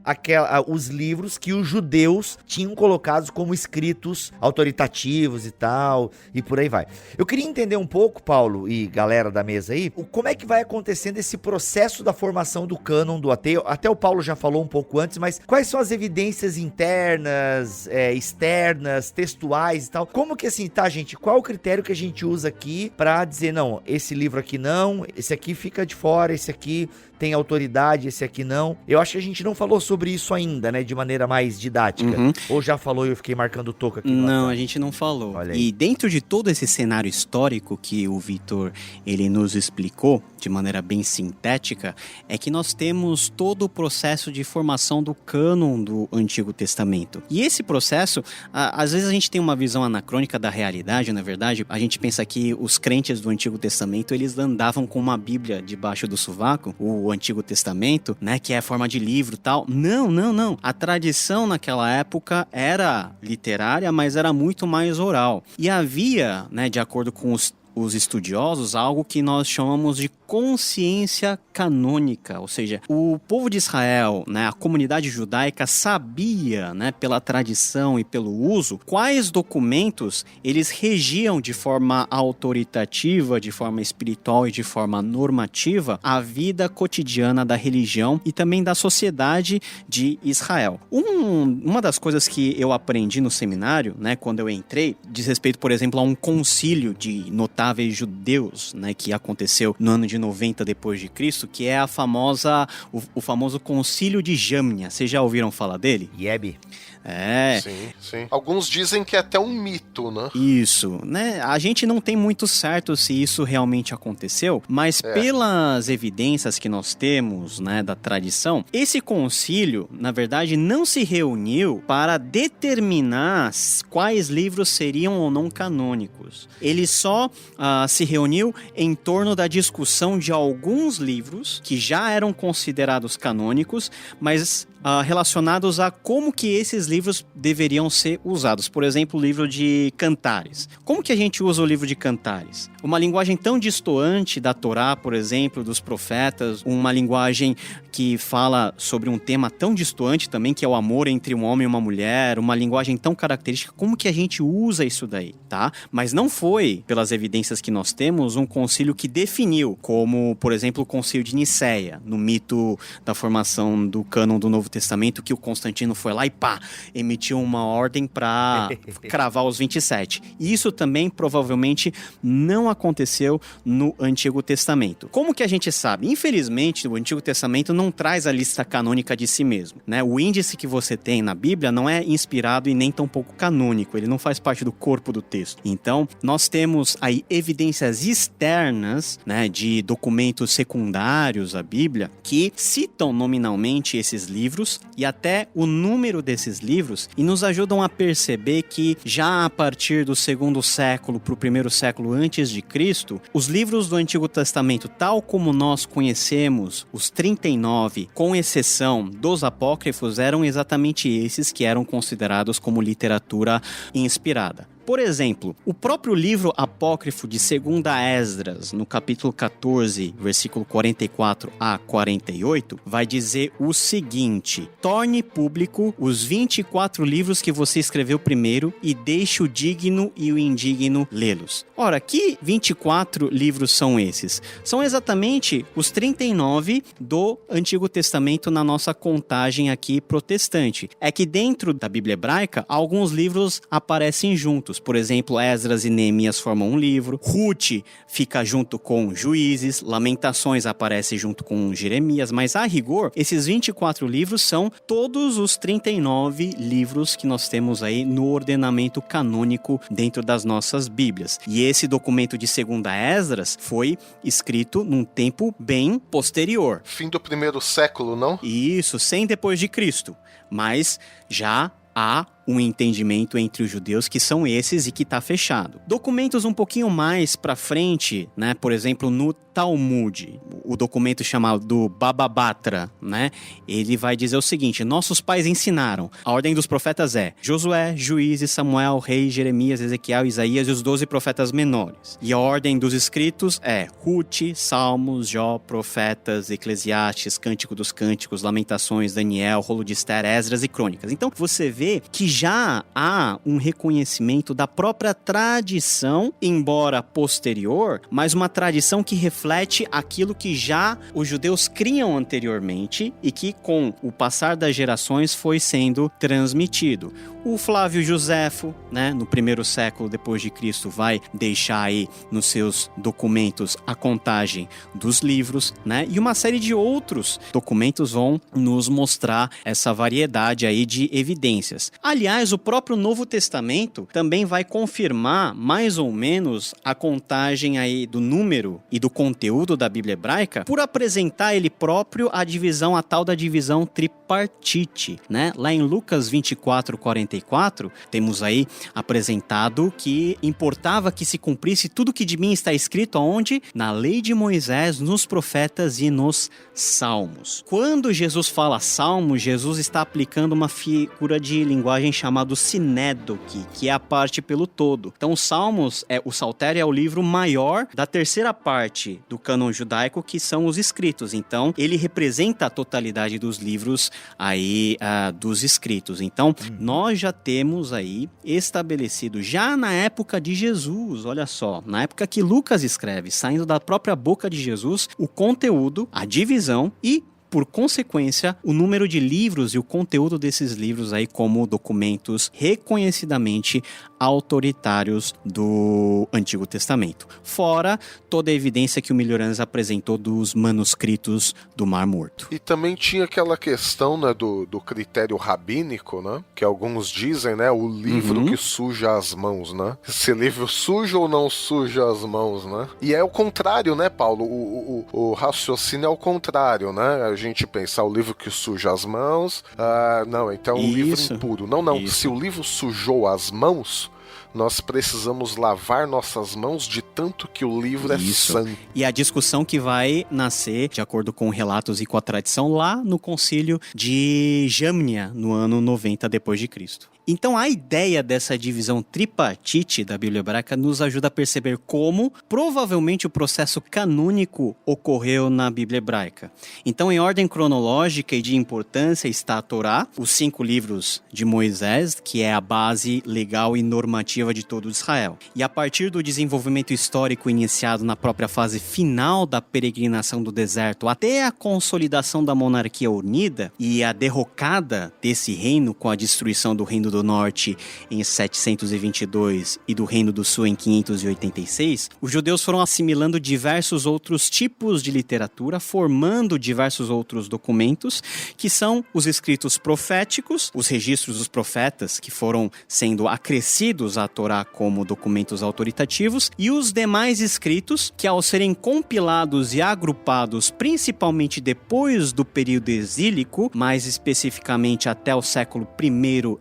os livros que os judeus tinham colocados como escritos autoritativos e tal, e por aí vai. Eu queria entender um pouco, Paulo e galera da mesa aí, como é que vai acontecendo esse processo da formação do cânon do ateu. Até o Paulo já falou um pouco antes, mas quais são as evidências internas, externas, textuais e tal? Como que assim, tá, gente? Qual é o critério que a gente usa aqui pra dizer, não, esse livro aqui não, esse aqui fica de fora, esse aqui tem autoridade, esse aqui não? Eu acho que a gente não falou sobre isso ainda, né, de maneira mais didática. Ou já falou e eu fiquei marcando toco aqui? Não, a gente não falou. E dentro de todo esse cenário histórico que o Vitor, ele nos explicou de maneira bem sintética, é que nós temos todo o processo de formação do cânon do Antigo Testamento. E esse processo, às vezes a gente tem uma visão anacrônica da realidade, na verdade, a gente pensa que os crentes do Antigo Testamento, eles andavam com uma Bíblia debaixo do sovaco, o Antigo Testamento, né, que é a forma de livro e tal. Não. A tradição naquela época era literária, mas era muito mais oral. E havia, né, de acordo com os estudiosos, algo que nós chamamos de consciência canônica, ou seja, o povo de Israel, né, a comunidade judaica sabia, né, pela tradição e pelo uso, quais documentos eles regiam de forma autoritativa, de forma espiritual e de forma normativa a vida cotidiana da religião e também da sociedade de Israel. Uma das coisas que eu aprendi no seminário, né, quando eu entrei, diz respeito, por exemplo, a um concílio de notáveis judeus, né, que aconteceu no ano de 90 depois de Cristo, que é o famoso Concílio de Jamnia. Vocês já ouviram falar dele? Yeb. Sim. Alguns dizem que é até um mito, né? Isso, né? A gente não tem muito certo se isso realmente aconteceu, mas pelas evidências que nós temos, né, da tradição, esse concílio, na verdade, não se reuniu para determinar quais livros seriam ou não canônicos. Ele só se reuniu em torno da discussão de alguns livros que já eram considerados canônicos, mas relacionados a como que esses livros deveriam ser usados. Por exemplo, o livro de Cantares. Como que a gente usa o livro de Cantares? Uma linguagem tão distoante da Torá, por exemplo, dos profetas, uma linguagem que fala sobre um tema tão distoante também, que é o amor entre um homem e uma mulher, uma linguagem tão característica, como que a gente usa isso daí, tá? Mas não foi, pelas evidências que nós temos, um concílio que definiu, como, por exemplo, o concílio de Nicéia, no mito da formação do cânon do Novo Testamento, que o Constantino foi lá e emitiu uma ordem para cravar os 27. E isso também provavelmente não aconteceu no Antigo Testamento. Como que a gente sabe? Infelizmente, o Antigo Testamento não traz a lista canônica de si mesmo, né? O índice que você tem na Bíblia não é inspirado e nem tão pouco canônico, ele não faz parte do corpo do texto. Então, nós temos aí evidências externas, né, de documentos secundários à Bíblia que citam nominalmente esses livros e até o número desses livros e nos ajudam a perceber que já a partir do 2º século para o 1º século antes de Cristo, os livros do Antigo Testamento, tal como nós conhecemos, os 39, com exceção dos apócrifos, eram exatamente esses que eram considerados como literatura inspirada. Por exemplo, o próprio livro apócrifo de 2ª Esdras, no capítulo 14, versículo 44 a 48, vai dizer o seguinte: torne público os 24 livros que você escreveu primeiro e deixe o digno e o indigno lê-los. Ora, que 24 livros são esses? São exatamente os 39 do Antigo Testamento na nossa contagem aqui protestante. É que dentro da Bíblia hebraica, alguns livros aparecem juntos. Por exemplo, Esdras e Neemias formam um livro, Ruth fica junto com Juízes, Lamentações aparece junto com Jeremias, mas a rigor, esses 24 livros são todos os 39 livros que nós temos aí no ordenamento canônico dentro das nossas Bíblias. E esse documento de 2ª Esdras foi escrito num tempo bem posterior. Fim do 1º século, não? Isso, 100 depois de Cristo. Mas já há um entendimento entre os judeus que são esses e que está fechado. Documentos um pouquinho mais para frente, né? Por exemplo, no Talmud, o documento chamado Baba Batra, né? Ele vai dizer o seguinte: nossos pais ensinaram. A ordem dos profetas é Josué, Juízes, Samuel, Rei, Jeremias, Ezequiel, Isaías e os 12 profetas menores. E a ordem dos escritos é Ruth, Salmos, Jó, Profetas, Eclesiastes, Cântico dos Cânticos, Lamentações, Daniel, Rolo de Ester, Esdras e Crônicas. Então você vê que já há um reconhecimento da própria tradição, embora posterior, mas uma tradição que reflete aquilo que já os judeus criam anteriormente e que, com o passar das gerações, foi sendo transmitido. O Flávio Josefo, né, no 1º século depois de Cristo, vai deixar aí nos seus documentos a contagem dos livros, né, e uma série de outros documentos vão nos mostrar essa variedade aí de evidências. Aliás, o próprio Novo Testamento também vai confirmar mais ou menos a contagem aí do número e do conteúdo da Bíblia hebraica por apresentar ele próprio a tal da divisão tripartite, né? Lá em Lucas 24:44, temos aí apresentado que importava que se cumprisse tudo que de mim está escrito aonde? Na lei de Moisés, nos profetas e nos salmos. Quando Jesus fala salmos, Jesus está aplicando uma figura de linguagem chamada sinédoque, que é a parte pelo todo. Então, os salmos, o saltério é o livro maior da terceira parte do cânon judaico, que são os escritos. Então, ele representa a totalidade dos livros aí dos escritos. Então, nós já temos aí estabelecido, já na época de Jesus, olha só, na época que Lucas escreve, saindo da própria boca de Jesus, o conteúdo, a divisão e, por consequência, o número de livros e o conteúdo desses livros aí como documentos reconhecidamente autoritários do Antigo Testamento. Fora toda a evidência que o Melhoranz apresentou dos manuscritos do Mar Morto. E também tinha aquela questão, né, do critério rabínico, né? Que alguns dizem, né? O livro que suja as mãos, né? Esse livro suja ou não suja as mãos, né? E é o contrário, né, Paulo? O raciocínio é o contrário, né? A gente pensar o livro que suja as mãos, não, então o livro impuro. Não, isso. Se o livro sujou as mãos, nós precisamos lavar nossas mãos de tanto que o livro é santo. E a discussão que vai nascer, de acordo com relatos e com a tradição, lá no concílio de Jamnia, no ano 90 depois de Cristo. Então a ideia dessa divisão tripartite da Bíblia hebraica nos ajuda a perceber como provavelmente o processo canônico ocorreu na Bíblia hebraica. Então, em ordem cronológica e de importância está a Torá, os 5 livros de Moisés, que é a base legal e normativa de todo Israel. E a partir do desenvolvimento histórico iniciado na própria fase final da peregrinação do deserto até a consolidação da monarquia unida e a derrocada desse reino com a destruição do reino do Norte em 722 e do Reino do Sul em 586, os judeus foram assimilando diversos outros tipos de literatura, formando diversos outros documentos, que são os escritos proféticos, os registros dos profetas, que foram sendo acrescidos à Torá como documentos autoritativos, e os demais escritos, que ao serem compilados e agrupados principalmente depois do período exílico, mais especificamente até o século I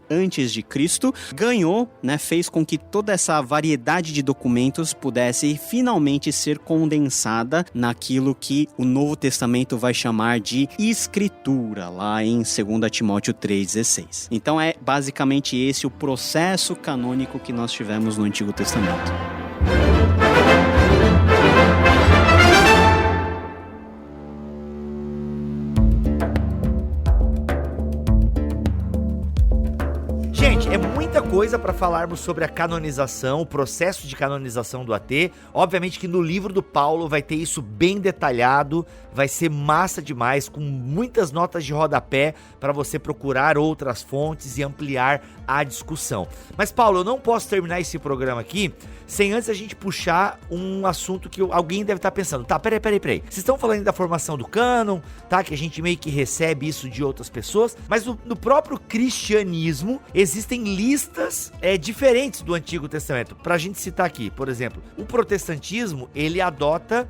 a.C., antes de Cristo, ganhou, né, fez com que toda essa variedade de documentos pudesse finalmente ser condensada naquilo que o Novo Testamento vai chamar de Escritura, lá em 2 Timóteo 3,16. Então é basicamente esse o processo canônico que nós tivemos no Antigo Testamento. Gente, é muita coisa para falarmos sobre a canonização, o processo de canonização do AT. Obviamente que no livro do Paulo vai ter isso bem detalhado, vai ser massa demais, com muitas notas de rodapé para você procurar outras fontes e ampliar a discussão. Mas, Paulo, eu não posso terminar esse programa aqui sem antes a gente puxar um assunto que alguém deve estar pensando. Tá, peraí. Vocês estão falando da formação do cânon, tá? Que a gente meio que recebe isso de outras pessoas, mas no próprio cristianismo existem listas diferentes do Antigo Testamento. Pra gente citar aqui, por exemplo, o protestantismo, ele adota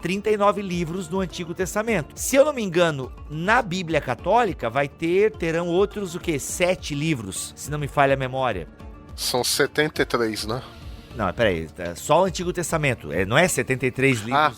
39 livros no Antigo Testamento. Se eu não me engano, na Bíblia Católica terão outros, 7 livros, se não me falha a memória. São 73, né? Não, peraí, só o Antigo Testamento, não é 73 livros? Ah,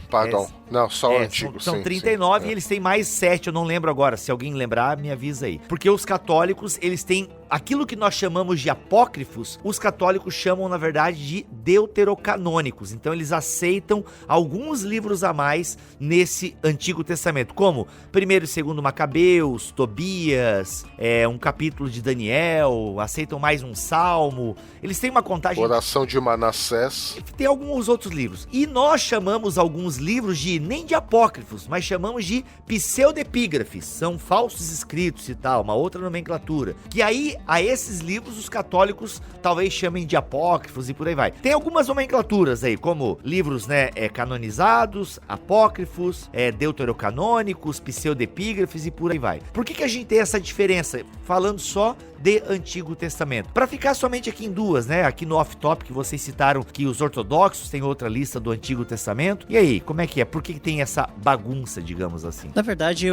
pardon. Não, só o Antigo. São 39 e eles têm mais 7, eu não lembro agora. Se alguém lembrar, me avisa aí. Porque os católicos, eles têm aquilo que nós chamamos de apócrifos, os católicos chamam, na verdade, de deuterocanônicos. Então, eles aceitam alguns livros a mais nesse Antigo Testamento, como 1º e 2º Macabeus, Tobias, um capítulo de Daniel, aceitam mais um Salmo. Eles têm uma contagem... Oração de Manassés. Tem alguns outros livros. E nós chamamos alguns livros nem de apócrifos, mas chamamos de pseudepígrafes. São falsos escritos e tal, uma outra nomenclatura. Que aí, a esses livros, os católicos talvez chamem de apócrifos e por aí vai. Tem algumas nomenclaturas aí, como livros, canonizados, apócrifos, deuterocanônicos, pseudepígrafes e por aí vai. Por que a gente tem essa diferença? Falando só de Antigo Testamento. Para ficar somente aqui em duas, aqui no off-top que vocês citaram que os ortodoxos têm outra lista do Antigo Testamento. E aí, como é que é? Por que tem essa bagunça, digamos assim? Na verdade,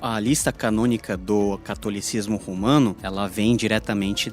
a lista canônica do catolicismo romano, ela vem diretamente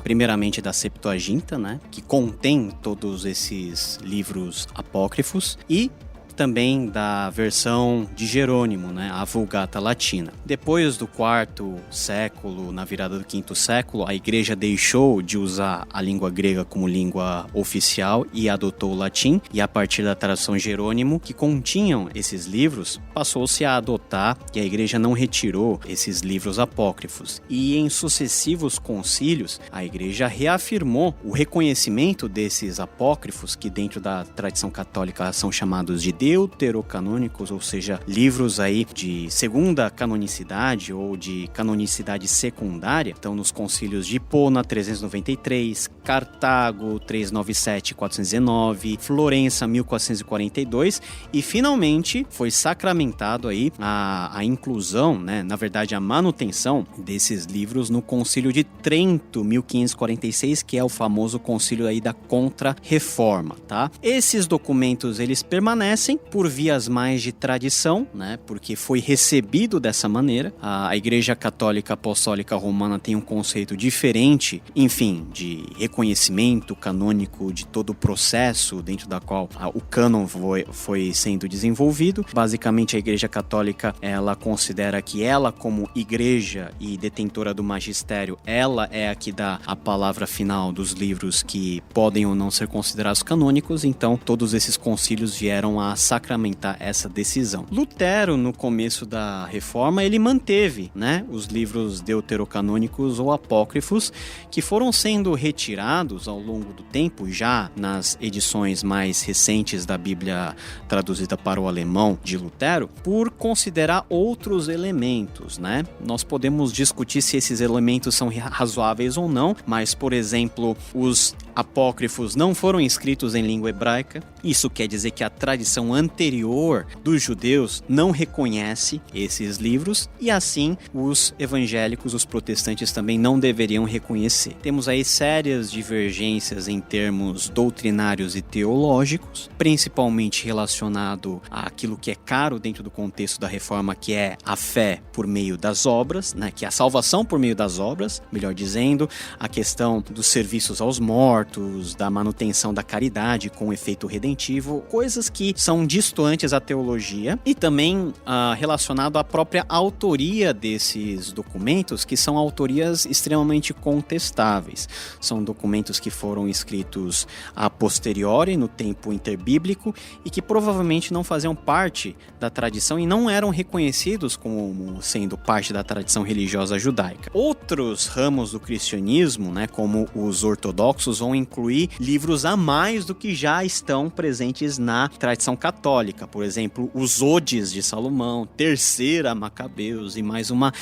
primeiramente da Septuaginta, que contém todos esses livros apócrifos, e também da versão de Jerônimo, a Vulgata Latina. Depois do 4º século, na virada do 5º século, a igreja deixou de usar a língua grega como língua oficial e adotou o latim, e a partir da tradução Jerônimo, que continham esses livros, passou-se a adotar, e a igreja não retirou esses livros apócrifos. E em sucessivos concílios, a igreja reafirmou o reconhecimento desses apócrifos, que dentro da tradição católica são chamados de deuterocanônicos, ou seja, livros aí de segunda canonicidade ou de canonicidade secundária. Então, nos concílios de Hipona, 393, Cartago, 397 e 419, Florença, 1442, e finalmente foi sacramentado aí a inclusão, na verdade a manutenção desses livros no concílio de Trento, 1546, que é o famoso concílio aí da Contra-Reforma, tá? Esses documentos, eles permanecem por vias mais de tradição, porque foi recebido dessa maneira. A Igreja Católica Apostólica Romana tem um conceito diferente, enfim, de reconhecimento canônico de todo o processo dentro da qual o cânon foi sendo desenvolvido. Basicamente, a Igreja Católica, ela considera que ela, como igreja e detentora do magistério, ela é a que dá a palavra final dos livros que podem ou não ser considerados canônicos. Então, todos esses concílios vieram a sacramentar essa decisão. Lutero, no começo da Reforma, ele manteve, os livros deuterocanônicos ou apócrifos, que foram sendo retirados ao longo do tempo, já nas edições mais recentes da Bíblia traduzida para o alemão de Lutero, por considerar outros elementos, Nós podemos discutir se esses elementos são razoáveis ou não, mas, por exemplo, os apócrifos não foram escritos em língua hebraica. Isso quer dizer que a tradição tradição anterior dos judeus não reconhece esses livros e assim os evangélicos, os protestantes também não deveriam reconhecer. Temos aí sérias divergências em termos doutrinários e teológicos, principalmente relacionado àquilo que é caro dentro do contexto da reforma, que é a fé por meio das obras, né, que é a salvação por meio das obras, melhor dizendo, a questão dos serviços aos mortos, da manutenção da caridade com efeito redentivo, coisas que são distantes à teologia e também relacionado à própria autoria desses documentos, que são autorias extremamente contestáveis. São documentos que foram escritos a posteriori, no tempo interbíblico, e que provavelmente não faziam parte da tradição e não eram reconhecidos como sendo parte da tradição religiosa judaica. Outros ramos do cristianismo, né, como os ortodoxos, vão incluir livros a mais do que já estão presentes na tradição católica. Por exemplo, os Odes de Salomão, Terceira Macabeus e mais uma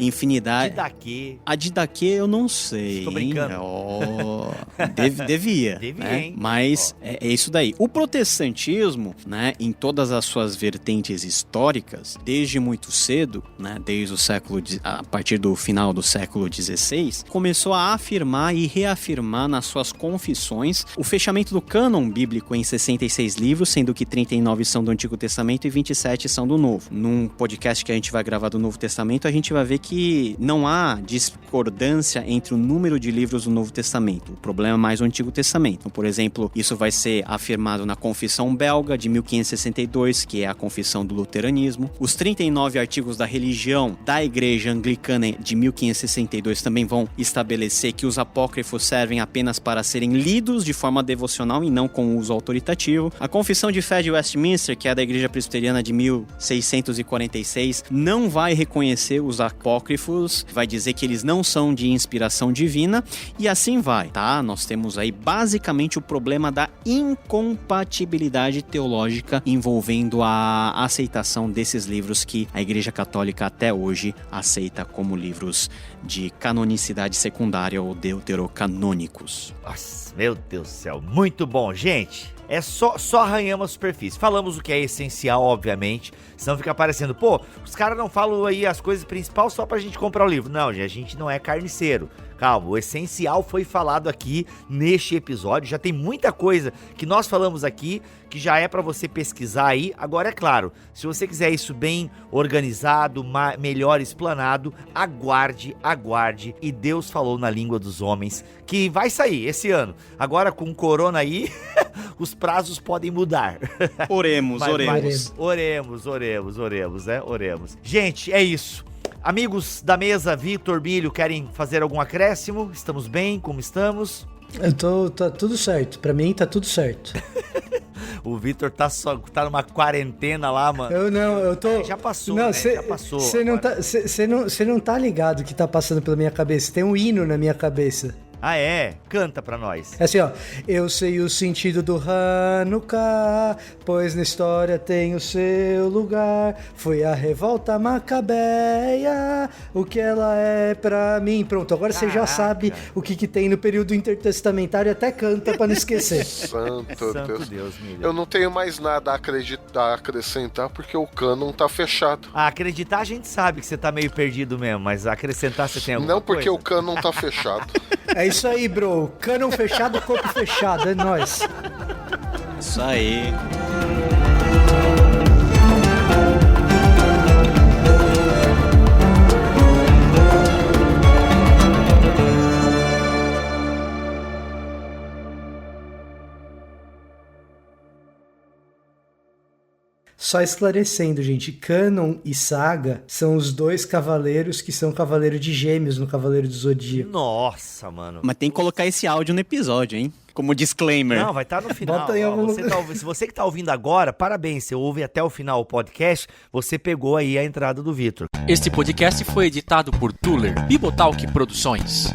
infinidade. Didaquê. A Didaquê eu não sei. Tô brincando. Devia. Devia, né? hein? Mas é isso daí. O protestantismo, né, em todas as suas vertentes históricas, desde muito cedo, né, desde o a partir do final do século XVI, começou a afirmar e reafirmar nas suas confissões o fechamento do cânon bíblico em 66 livros, sendo que 39 são do Antigo Testamento e 27 são do Novo. Num podcast que a gente vai gravar do Novo Testamento, a gente vai ver que não há discordância entre o número de livros do Novo Testamento. O problema é mais o Antigo Testamento. Então, por exemplo, isso vai ser afirmado na Confissão Belga de 1562, que é a confissão do luteranismo. Os 39 artigos da religião da Igreja Anglicana de 1562 também vão estabelecer que os apócrifos servem apenas para serem lidos de forma devocional e não com uso autoritativo. A Confissão de Fé de Westminster, que é da Igreja Presbiteriana de 1646, não vai reconhecer os apócrifos, vai dizer que eles não são de inspiração divina e assim vai, tá? Nós temos aí basicamente o problema da incompatibilidade teológica envolvendo a aceitação desses livros que a Igreja Católica até hoje aceita como livros de canonicidade secundária ou deuterocanônicos. Nossa, meu Deus do céu, muito bom, gente. É só arranhamos a superfície. Falamos o que é essencial, obviamente. Senão fica parecendo, pô, os caras não falam aí as coisas principais só pra gente comprar o livro. Não, a gente não é carniceiro. Calma, o essencial foi falado aqui neste episódio. Já tem muita coisa que nós falamos aqui que já é pra você pesquisar aí. Agora, é claro, se você quiser isso bem organizado, melhor explanado, aguarde. E Deus falou na língua dos homens que vai sair esse ano. Agora com o corona aí, os prazos podem mudar. Oremos. Oremos. Gente, é isso. Amigos da mesa, Vitor, Bílio, querem fazer algum acréscimo? Estamos bem? Como estamos? Tá tudo certo. Pra mim tá tudo certo. O Vitor tá numa quarentena lá, mano. Eu tô... Já passou, não, né? Já passou. Você não tá ligado o que tá passando pela minha cabeça. Tem um hino na minha cabeça. Ah, é? Canta pra nós. É assim, ó. Eu sei o sentido do Hanukkah, pois na história tem o seu lugar. Foi a revolta macabeia, o que ela é pra mim. Pronto, agora você já sabe o que tem no período intertestamentário, até canta pra não esquecer. Santo Deus, Milho. Eu não tenho mais nada a acrescentar, porque o cânon tá fechado. Acreditar a gente sabe que você tá meio perdido mesmo, mas acrescentar você tem alguma coisa? Não, porque o cânon tá fechado. É isso aí, bro. Cânon fechado, corpo fechado. É nóis. Isso aí. Só esclarecendo, gente, Cânon e Saga são os dois cavaleiros que são Cavaleiro de Gêmeos no Cavaleiro do Zodíaco. Nossa, mano. Mas tem que colocar esse áudio no episódio, hein? Como disclaimer. Não, vai estar no final. Bota aí Se você que tá ouvindo agora, parabéns. Você ouve até o final o podcast, você pegou aí a entrada do Vitor. Este podcast foi editado por Tuller Bibotalk Produções.